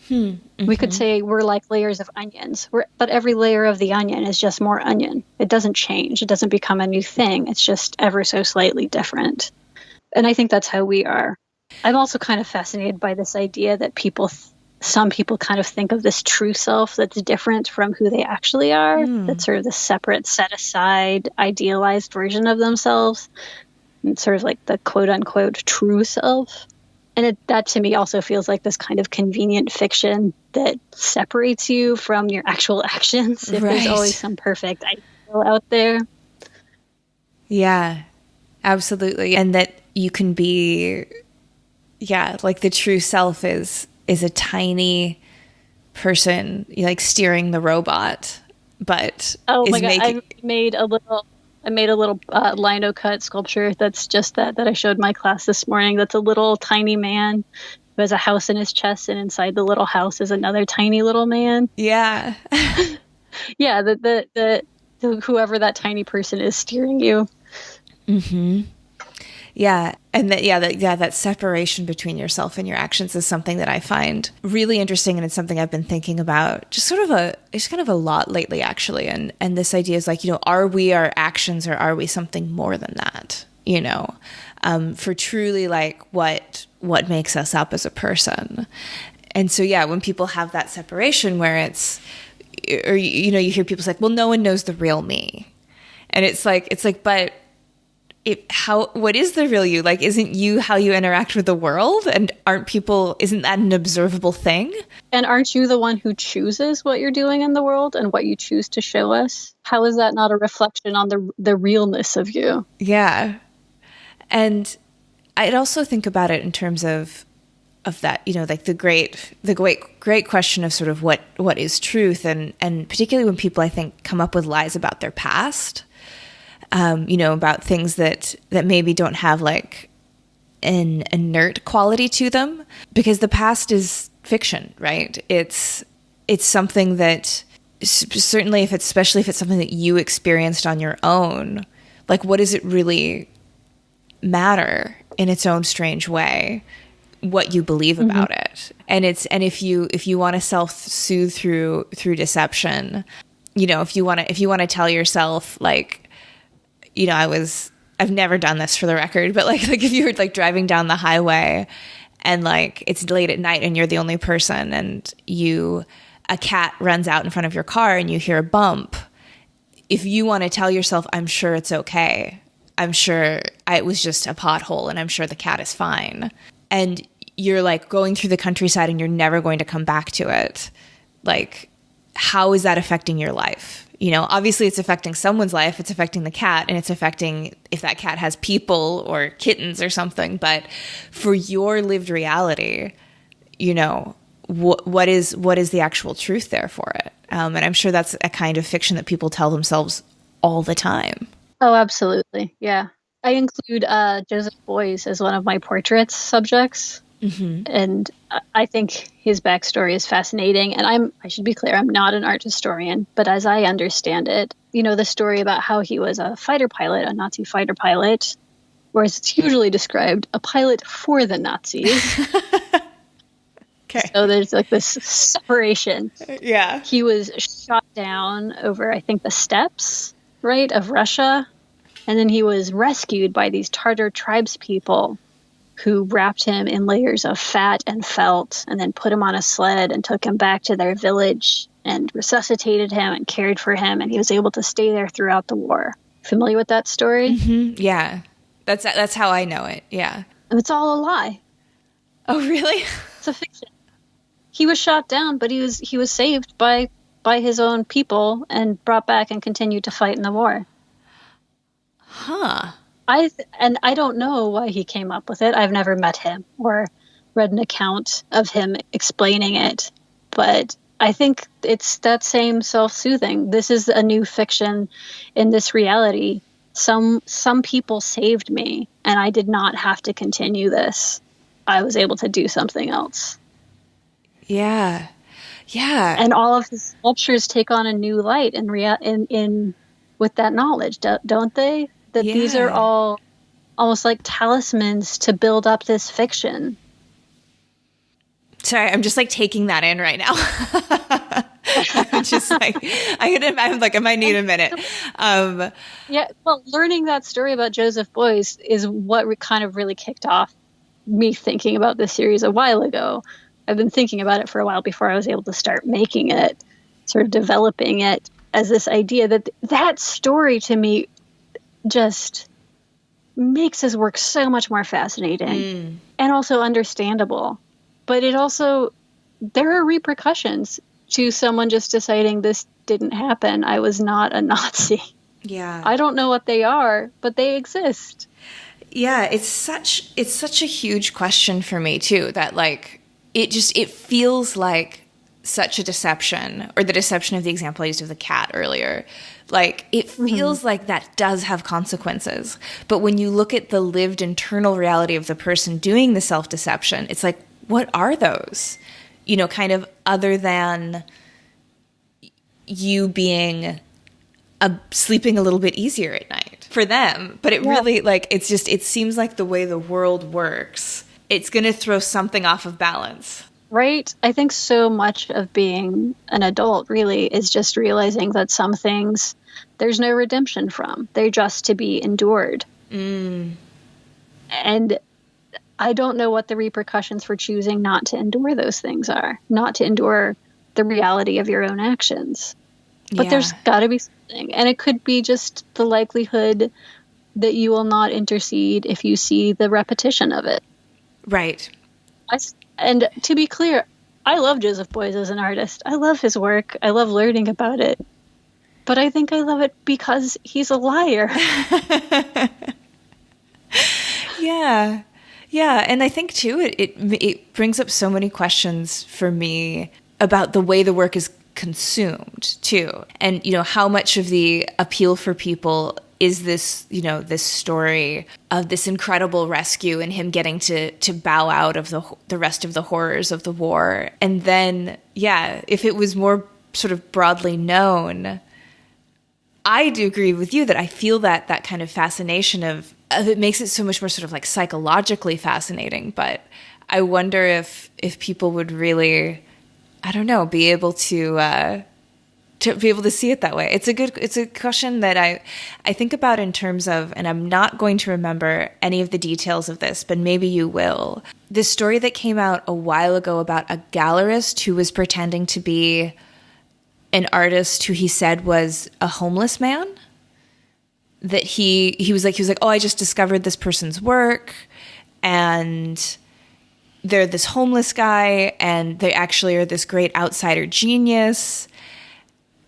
We could say we're like layers of onions, but every layer of the onion is just more onion. It doesn't change. It doesn't become a new thing. It's just ever so slightly different. And I think that's how we are. I'm also kind of fascinated by this idea that some people kind of think of this true self that's different from who they actually are. That's sort of the separate, set aside, idealized version of themselves. And sort of like the quote unquote true self. And that to me also feels like this kind of convenient fiction that separates you from your actual actions. If there's always some perfect ideal out there. Yeah, absolutely. And that you can be, like the true self is a tiny person, like steering the robot, but my God, I made a little lino cut sculpture that's just that I showed my class this morning. That's a little tiny man who has a house in his chest, and inside the little house is another tiny little man. Yeah. Yeah, the whoever that tiny person is steering you. Mm-hmm. Yeah. And that separation between yourself and your actions is something that I find really interesting. And it's something I've been thinking about it's kind of a lot lately, actually. And this idea is like, are we our actions or are we something more than that? For truly like what makes us up as a person. And so, yeah, when people have that separation where it's, or, you hear people say, well, no one knows the real me. And it's like, but what is the real you? Like, isn't you how you interact with the world? And isn't that an observable thing? And aren't you the one who chooses what you're doing in the world and what you choose to show us? How is that not a reflection on the realness of you? Yeah. And I'd also think about it in terms of that, like the great question of sort of what is truth, and particularly when people, I think, come up with lies about their past. About things that maybe don't have like an inert quality to them, because the past is fiction, right? It's something that certainly especially if it's something that you experienced on your own, like what does it really matter in its own strange way what you believe about it? And if you want to self-soothe through deception, if you want to tell yourself like, I've never done this for the record, but like if you were like driving down the highway and like it's late at night and you're the only person and a cat runs out in front of your car and you hear a bump, if you want to tell yourself, I'm sure it's okay, I'm sure it was just a pothole and I'm sure the cat is fine, and you're like going through the countryside and you're never going to come back to it, like how is that affecting your life? Obviously it's affecting someone's life. It's affecting the cat, and it's affecting if that cat has people or kittens or something. But for your lived reality, what is the actual truth there for it? And I'm sure that's a kind of fiction that people tell themselves all the time. Oh, absolutely. Yeah. I include Joseph Beuys as one of my portraits subjects. Mm-hmm. And I think his backstory is fascinating. And I should be clear, I'm not an art historian, but as I understand it, the story about how he was a fighter pilot, a Nazi fighter pilot, whereas it's usually described a pilot for the Nazis. Okay. So there's like this separation. Yeah. He was shot down over, I think, the steppes, right, of Russia. And then he was rescued by these Tartar tribespeople who wrapped him in layers of fat and felt and then put him on a sled and took him back to their village and resuscitated him and cared for him. And he was able to stay there throughout the war. Familiar with that story? Mm-hmm. Yeah. That's how I know it. Yeah. And it's all a lie. Oh, really? It's a fiction. He was shot down, but he was saved by his own people and brought back and continued to fight in the war. Huh. I don't know why he came up with it. I've never met him or read an account of him explaining it, but I think it's that same self-soothing. This is a new fiction in this reality. Some people saved me, and I did not have to continue this. I was able to do something else. Yeah. Yeah. And all of his sculptures take on a new light in with that knowledge, don't they? that these are Yeah. all almost like talismans to build up this fiction. Sorry, I'm just like taking that in right now. I'm just like, I'm like, I might need a minute. Yeah, well, learning that story about Joseph Beuys is what kind of really kicked off me thinking about this series a while ago. I've been thinking about it for a while before I was able to start making it, sort of developing it as this idea that story to me just makes his work so much more fascinating and also understandable. But it also, there are repercussions to someone just deciding this didn't happen. I was not a Nazi. Yeah. I don't know what they are, but they exist. Yeah, it's such a huge question for me too, that like it feels like such a deception, or the deception of the example I used of the cat earlier. Like it feels like that does have consequences. But when you look at the lived internal reality of the person doing the self-deception, it's like, what are those? You know, kind of other than you being sleeping a little bit easier at night for them. But it really, like, it seems like the way the world works, it's going to throw something off of balance. Right? I think so much of being an adult really is just realizing that some things there's no redemption from. They're just to be endured. And I don't know what the repercussions for choosing not to endure those things are, not to endure the reality of your own actions. But there's got to be something. And it could be just the likelihood that you will not intercede if you see the repetition of it. Right. And to be clear, I love Joseph Beuys as an artist. I love his work. I love learning about it. But I think I love it because he's a liar. Yeah. Yeah. And I think, too, it brings up so many questions for me about the way the work is consumed, too. And, you know, how much of the appeal for people is this, you know, this story of this incredible rescue and him getting to bow out of the rest of the horrors of the war. And then, yeah, if it was more sort of broadly known, I do agree with you that I feel that kind of fascination of it makes it so much more sort of like psychologically fascinating. But I wonder if people would really, I don't know, be able to be able to see it that way. It's a question that I think about in terms of, and I'm not going to remember any of the details of this, but maybe you will. This story that came out a while ago about a gallerist who was pretending to be an artist who he said was a homeless man. That he was like, oh, I just discovered this person's work, and they're this homeless guy, and they actually are this great outsider genius.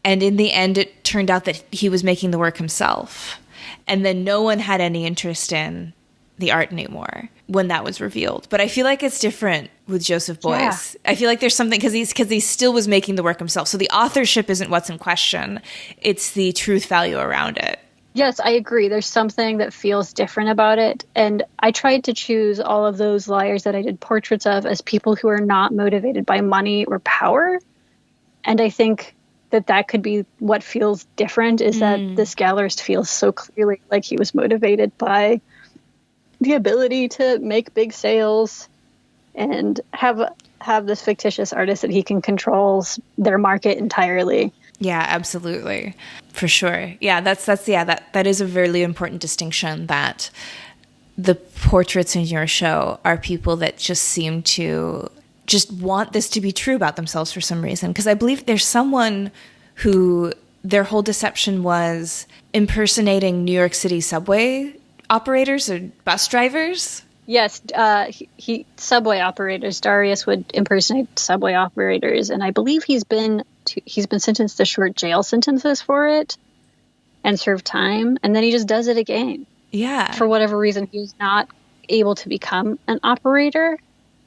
And in the end, it turned out that he was making the work himself. And then no one had any interest in the art anymore when that was revealed. But I feel like it's different with Joseph Beuys. Yeah. I feel like there's something, because he still was making the work himself. So the authorship isn't what's in question. It's the truth value around it. Yes, I agree. There's something that feels different about it. And I tried to choose all of those liars that I did portraits of as people who are not motivated by money or power. And I think that could be what feels different, is that this gallerist feels so clearly like he was motivated by the ability to make big sales and have this fictitious artist that he can control their market entirely. Yeah, absolutely. For sure. Yeah, that is a really important distinction, that the portraits in your show are people that just seem to just want this to be true about themselves for some reason. Because I believe there's someone who their whole deception was impersonating New York City subway operators or bus drivers. Yes, subway operators. Darius would impersonate subway operators, and I believe he's been sentenced to short jail sentences for it and served time, and then he just does it again. Yeah. For whatever reason, he's not able to become an operator.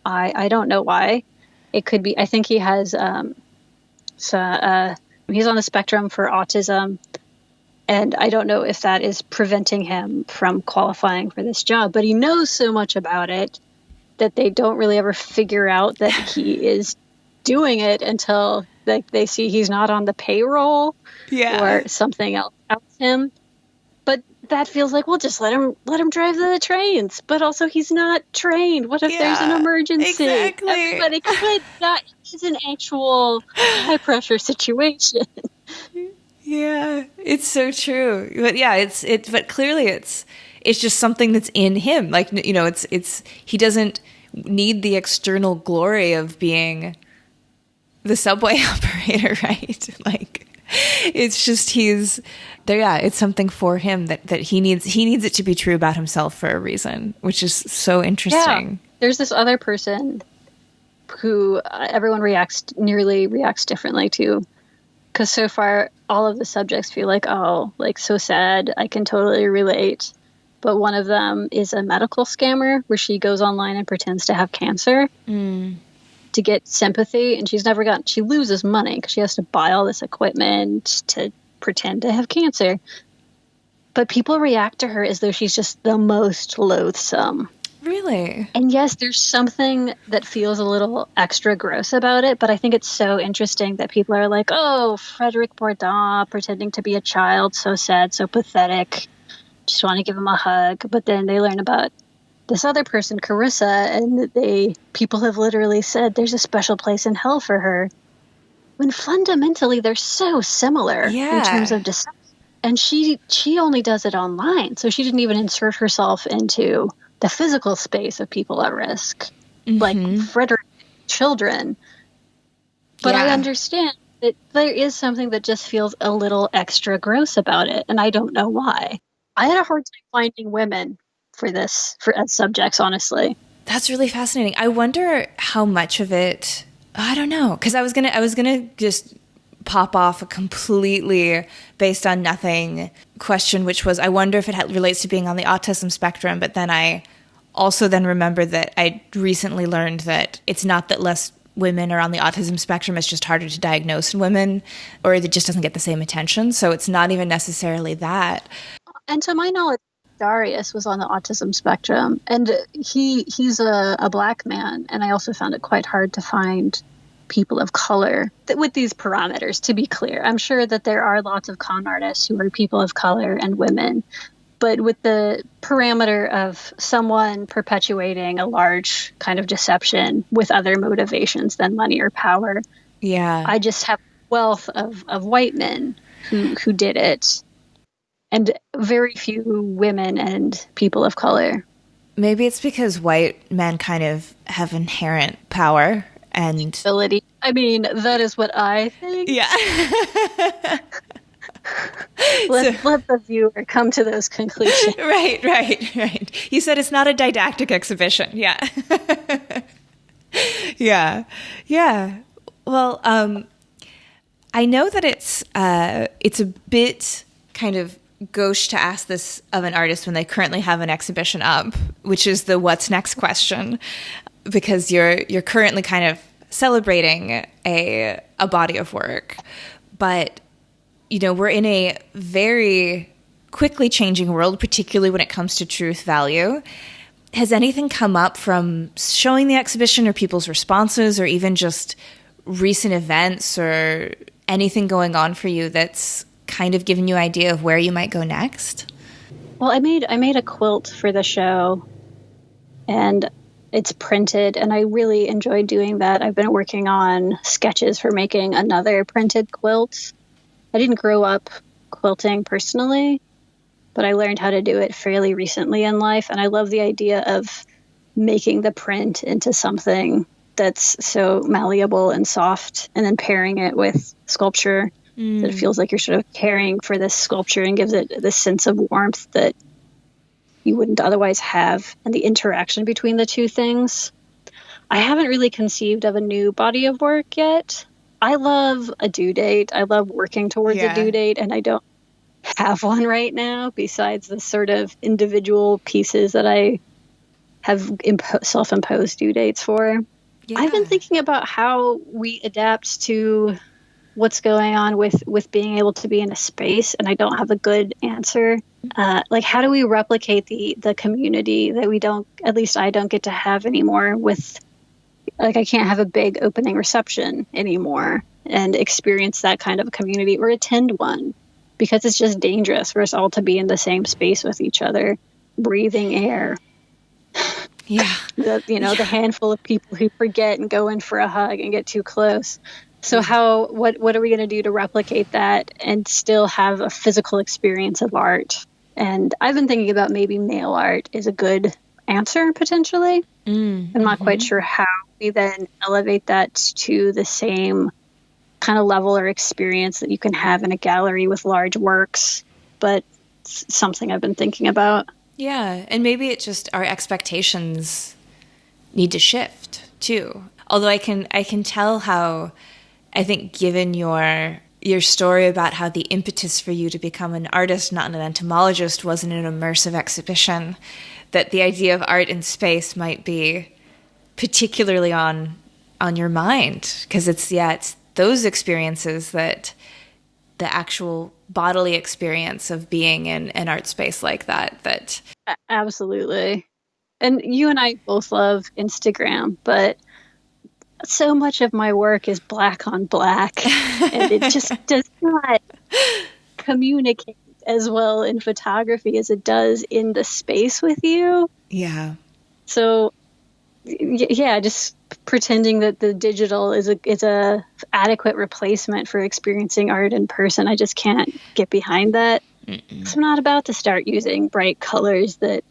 I don't know why. It could be, I think he has he's on the spectrum for autism. And I don't know if that is preventing him from qualifying for this job, but he knows so much about it that they don't really ever figure out that he is doing it until they see he's not on the payroll or something else about him. But that feels like, well, just let him drive the trains. But also, he's not trained. What if there's an Yeah, emergency? exactly. Everybody could. That is an actual high pressure situation. Yeah, it's so true. But yeah, but clearly it's just something that's in him. Like, it's he doesn't need the external glory of being the subway operator, right? Like, it's just he's there. Yeah, it's something for him that he needs it to be true about himself for a reason, which is so Yeah. interesting. There's this other person who everyone nearly reacts differently to. Because so far, all of the subjects feel like, oh, like so sad. I can totally relate. But one of them is a medical scammer where she goes online and pretends to have cancer to get sympathy. And she loses money because she has to buy all this equipment to pretend to have cancer. But people react to her as though she's just the most loathsome. Really? And yes, there's something that feels a little extra gross about it, but I think it's so interesting that people are like, oh, Frederick Bourdin pretending to be a child, so sad, so pathetic, just want to give him a hug. But then they learn about this other person, Carissa, and people have literally said there's a special place in hell for her, when fundamentally they're so similar in terms Yeah. of deception. And she only does it online, so she didn't even insert herself into the physical space of people at risk, like Frederick's children. But I Yeah. understand that there is something that just feels a little extra gross about it, and I don't know why. I had a hard time finding women for as subjects, honestly. That's really fascinating. I wonder how much of it. I don't know, because I was gonna just pop off a completely based on nothing question, which was I wonder if it relates to being on the autism spectrum. But then I also then remembered that I recently learned that it's not that less women are on the autism spectrum; it's just harder to diagnose in women, or it just doesn't get the same attention. So it's not even necessarily that. And to my knowledge, Darius was on the autism spectrum, and he's a black man, and I also found it quite hard to find people of color with these parameters. To be clear, I'm sure that there are lots of con artists who are people of color and women, but with the parameter of someone perpetuating a large kind of deception with other motivations than money or power, Yeah. I just have wealth of white men who did it, and very few women and people of color. Maybe it's because white men kind of have inherent power and Ability. I mean, that is what I think. yeah. Let the viewer come to those conclusions. Right. You said it's not a didactic exhibition. Yeah. Yeah. Well, I know that it's a bit kind of gauche to ask this of an artist when they currently have an exhibition up, which is the what's next question, because you're currently kind of celebrating a body of work, but we're in a very quickly changing world, particularly when it comes to truth value. Has anything come up from showing the exhibition or people's responses or even just recent events or anything going on for you that's kind of given you an idea of where you might go next? Well, I made a quilt for the show, and it's printed, and I really enjoyed doing that. I've been working on sketches for making another printed quilt. I didn't grow up quilting personally, but I learned how to do it fairly recently in life, and I love the idea of making the print into something that's so malleable and soft, and then pairing it with sculpture that it feels like you're sort of caring for this sculpture and gives it this sense of warmth that you wouldn't otherwise have, and the interaction between the two things. I haven't really conceived of a new body of work yet. I love a due date. I love working towards a due date, and I don't have one right now besides the sort of individual pieces that I have self-imposed due dates for. Yeah. I've been thinking about how we adapt to what's going on with being able to be in a space, and I don't have a good answer. Like, how do we replicate the community that we don't, at least I don't get to have anymore with, like, I can't have a big opening reception anymore and experience that kind of a community or attend one. because it's just dangerous for us all to be in the same space with each other, breathing air. Yeah. The handful of people who forget and go in for a hug and get too close. So what are we going to do to replicate that and still have a physical experience of art? And I've been thinking about maybe nail art is a good answer potentially. I'm not quite sure how we then elevate that to the same kind of level or experience that you can have in a gallery with large works, but it's something I've been thinking about. Yeah, and maybe it's just our expectations need to shift too. Although I can tell how, I think, given your story about how the impetus for you to become an artist, not an entomologist, wasn't an immersive exhibition, that the idea of art in space might be particularly on your mind, because it's those experiences, that the actual bodily experience of being in an art space like that. Absolutely. And you and I both love Instagram, but so much of my work is black on black, and it just does not communicate as well in photography as it does in the space with you. Yeah. So yeah, just pretending that the digital is a adequate replacement for experiencing art in person. I just can't get behind that. So I'm not about to start using bright colors that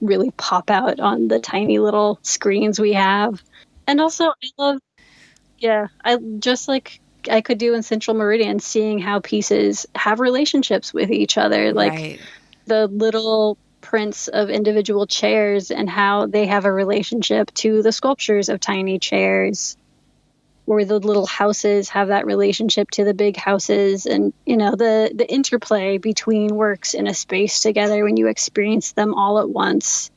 really pop out on the tiny little screens we have. And also, I just like I could do in Central Meridian, seeing how pieces have relationships with each other, like Right. the little prints of individual chairs and how they have a relationship to the sculptures of tiny chairs, or the little houses have that relationship to the big houses, and the interplay between works in a space together when you experience them all at once,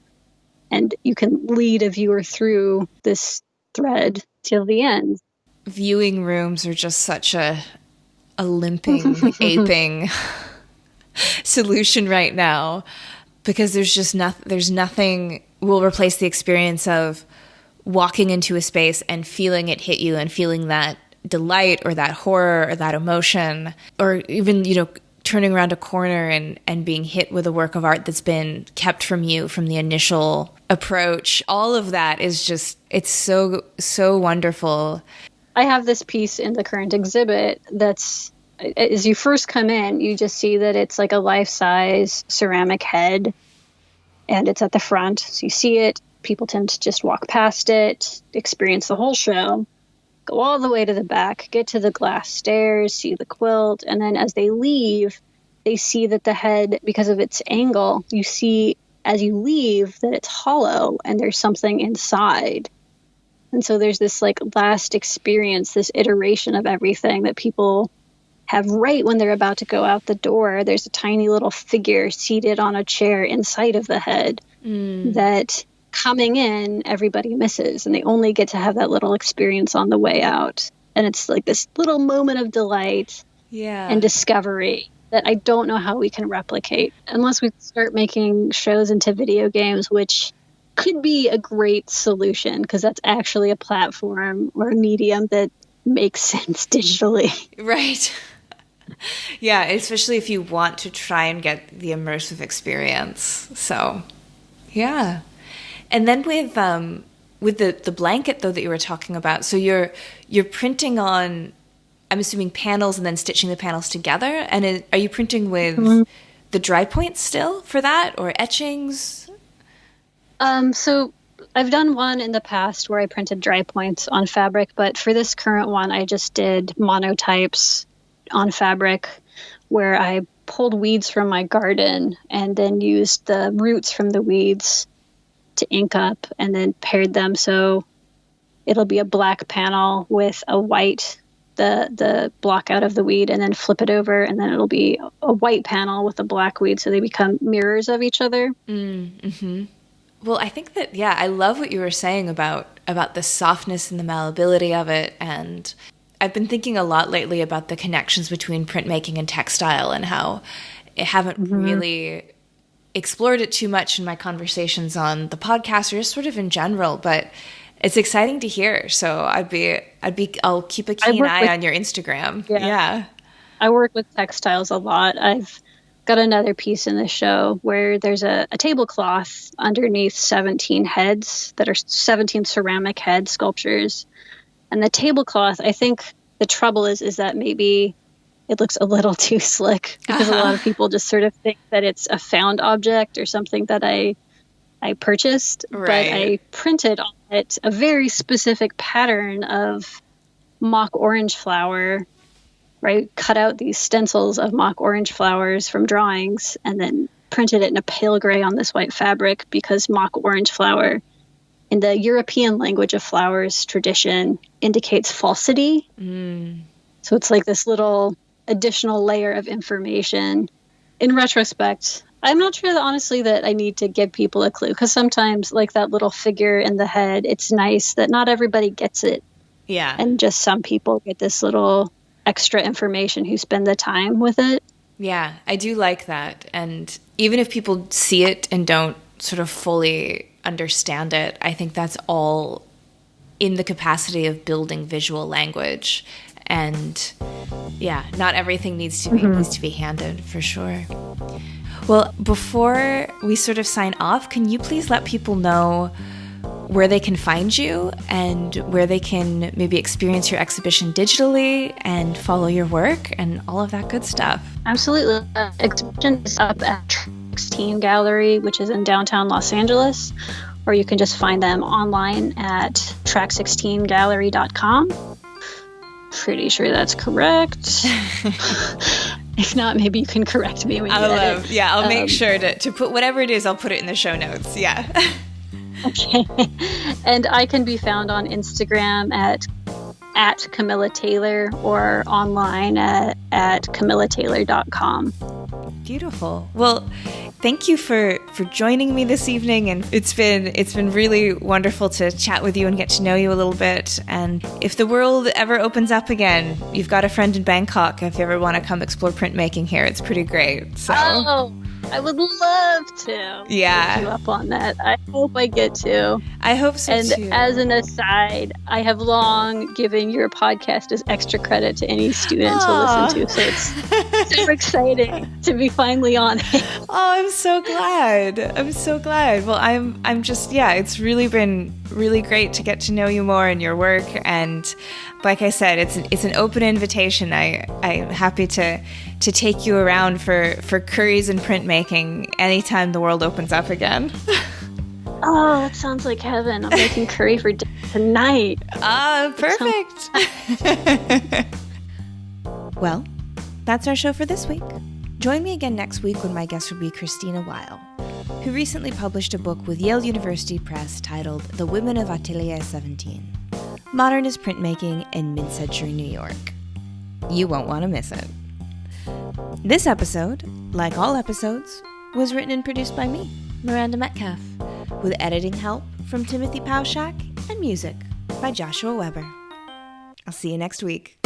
and you can lead a viewer through this thread till the end. Viewing rooms are just such a limping, aping solution right now, because there's nothing will replace the experience of walking into a space and feeling it hit you, and feeling that delight or that horror or that emotion, or even turning around a corner and being hit with a work of art that's been kept from you from the initial approach. All of that is just, it's so wonderful. I have this piece in the current exhibit that's, as you first come in, you just see that it's like a life-size ceramic head, and it's at the front. So you see it, people tend to just walk past it, experience the whole show, go all the way to the back, get to the glass stairs, see the quilt, and then as they leave, they see that the head, because of its angle, you see as you leave that it's hollow and there's something inside. And so there's this like last experience, this iteration of everything that people have right when they're about to go out the door. There's a tiny little figure seated on a chair inside of the head that coming in, everybody misses, and they only get to have that little experience on the way out. And it's like this little moment of delight and discovery that I don't know how we can replicate unless we start making shows into video games, which could be a great solution because that's actually a platform or a medium that makes sense digitally. Right. Yeah, especially if you want to try and get the immersive experience. So, yeah. And then with the blanket though that you were talking about, so you're printing on, I'm assuming, panels and then stitching the panels together. And are you printing with the dry points still for that, or etchings? So I've done one in the past where I printed dry points on fabric, but for this current one, I just did monotypes on fabric, where I pulled weeds from my garden and then used the roots from the weeds to ink up, and then paired them so it'll be a black panel with a white, the block out of the weed, and then flip it over, and then it'll be a white panel with a black weed, so they become mirrors of each other. Well, I think that, I love what you were saying about the softness and the malleability of it. And I've been thinking a lot lately about the connections between printmaking and textile, and how I haven't really explored it too much in my conversations on the podcast or just sort of in general, but it's exciting to hear. So I'll keep a keen eye on your Instagram. Yeah. I work with textiles a lot. I've got another piece in the show where there's a tablecloth underneath 17 heads that are 17 ceramic head sculptures. And the tablecloth, I think the trouble is that maybe it looks a little too slick because a lot of people just sort of think that it's a found object or something that I purchased, but I printed on it a very specific pattern of mock orange flower, right? Cut out these stencils of mock orange flowers from drawings and then printed it in a pale gray on this white fabric because mock orange flower in the European language of flowers tradition indicates falsity. So it's like this little additional layer of information. In retrospect, I'm not sure that honestly that I need to give people a clue, because sometimes like that little figure in the head, it's nice that not everybody gets it. Yeah. And just some people get this little extra information who spend the time with it. Yeah, I do like that. And even if people see it and don't sort of fully understand it, I think that's all in the capacity of building visual language. And yeah, not everything needs to be handed, for sure. Well, before we sort of sign off, can you please let people know where they can find you and where they can maybe experience your exhibition digitally and follow your work and all of that good stuff? Absolutely. Exhibition is up at Track 16 Gallery, which is in downtown Los Angeles, or you can just find them online at track16gallery.com. Pretty sure that's correct. If not, maybe you can correct me when you edit. I'll make sure to put whatever it is, I'll put it in the show notes. Yeah. Okay. And I can be found on Instagram at Camilla Taylor or online at camillataylor.com. Beautiful. Well, thank you for joining me this evening, and it's been really wonderful to chat with you and get to know you a little bit. And if the world ever opens up again, you've got a friend in Bangkok if you ever want to come explore printmaking here. It's pretty great. So. Oh, I would love to. Yeah. Take you up on that. I hope I get to. I hope so too. And as an aside, I have long given your podcast as extra credit to any student to listen to. So it's super exciting to be finally on it. Oh, I'm so glad. Well, I'm just, it's really been really great to get to know you more and your work. And like I said, it's an open invitation. I'm happy to take you around for curries and printmaking anytime the world opens up again. Oh, that sounds like heaven. I'm making curry for dinner tonight. Perfect. Well, that's our show for this week. Join me again next week when my guest will be Christina Weil, who recently published a book with Yale University Press titled The Women of Atelier 17, Modernist Printmaking in Mid-Century New York. You won't want to miss it. This episode, like all episodes, was written and produced by me, Miranda Metcalf, with editing help from Timothy Pauschak and music by Joshua Weber. I'll see you next week.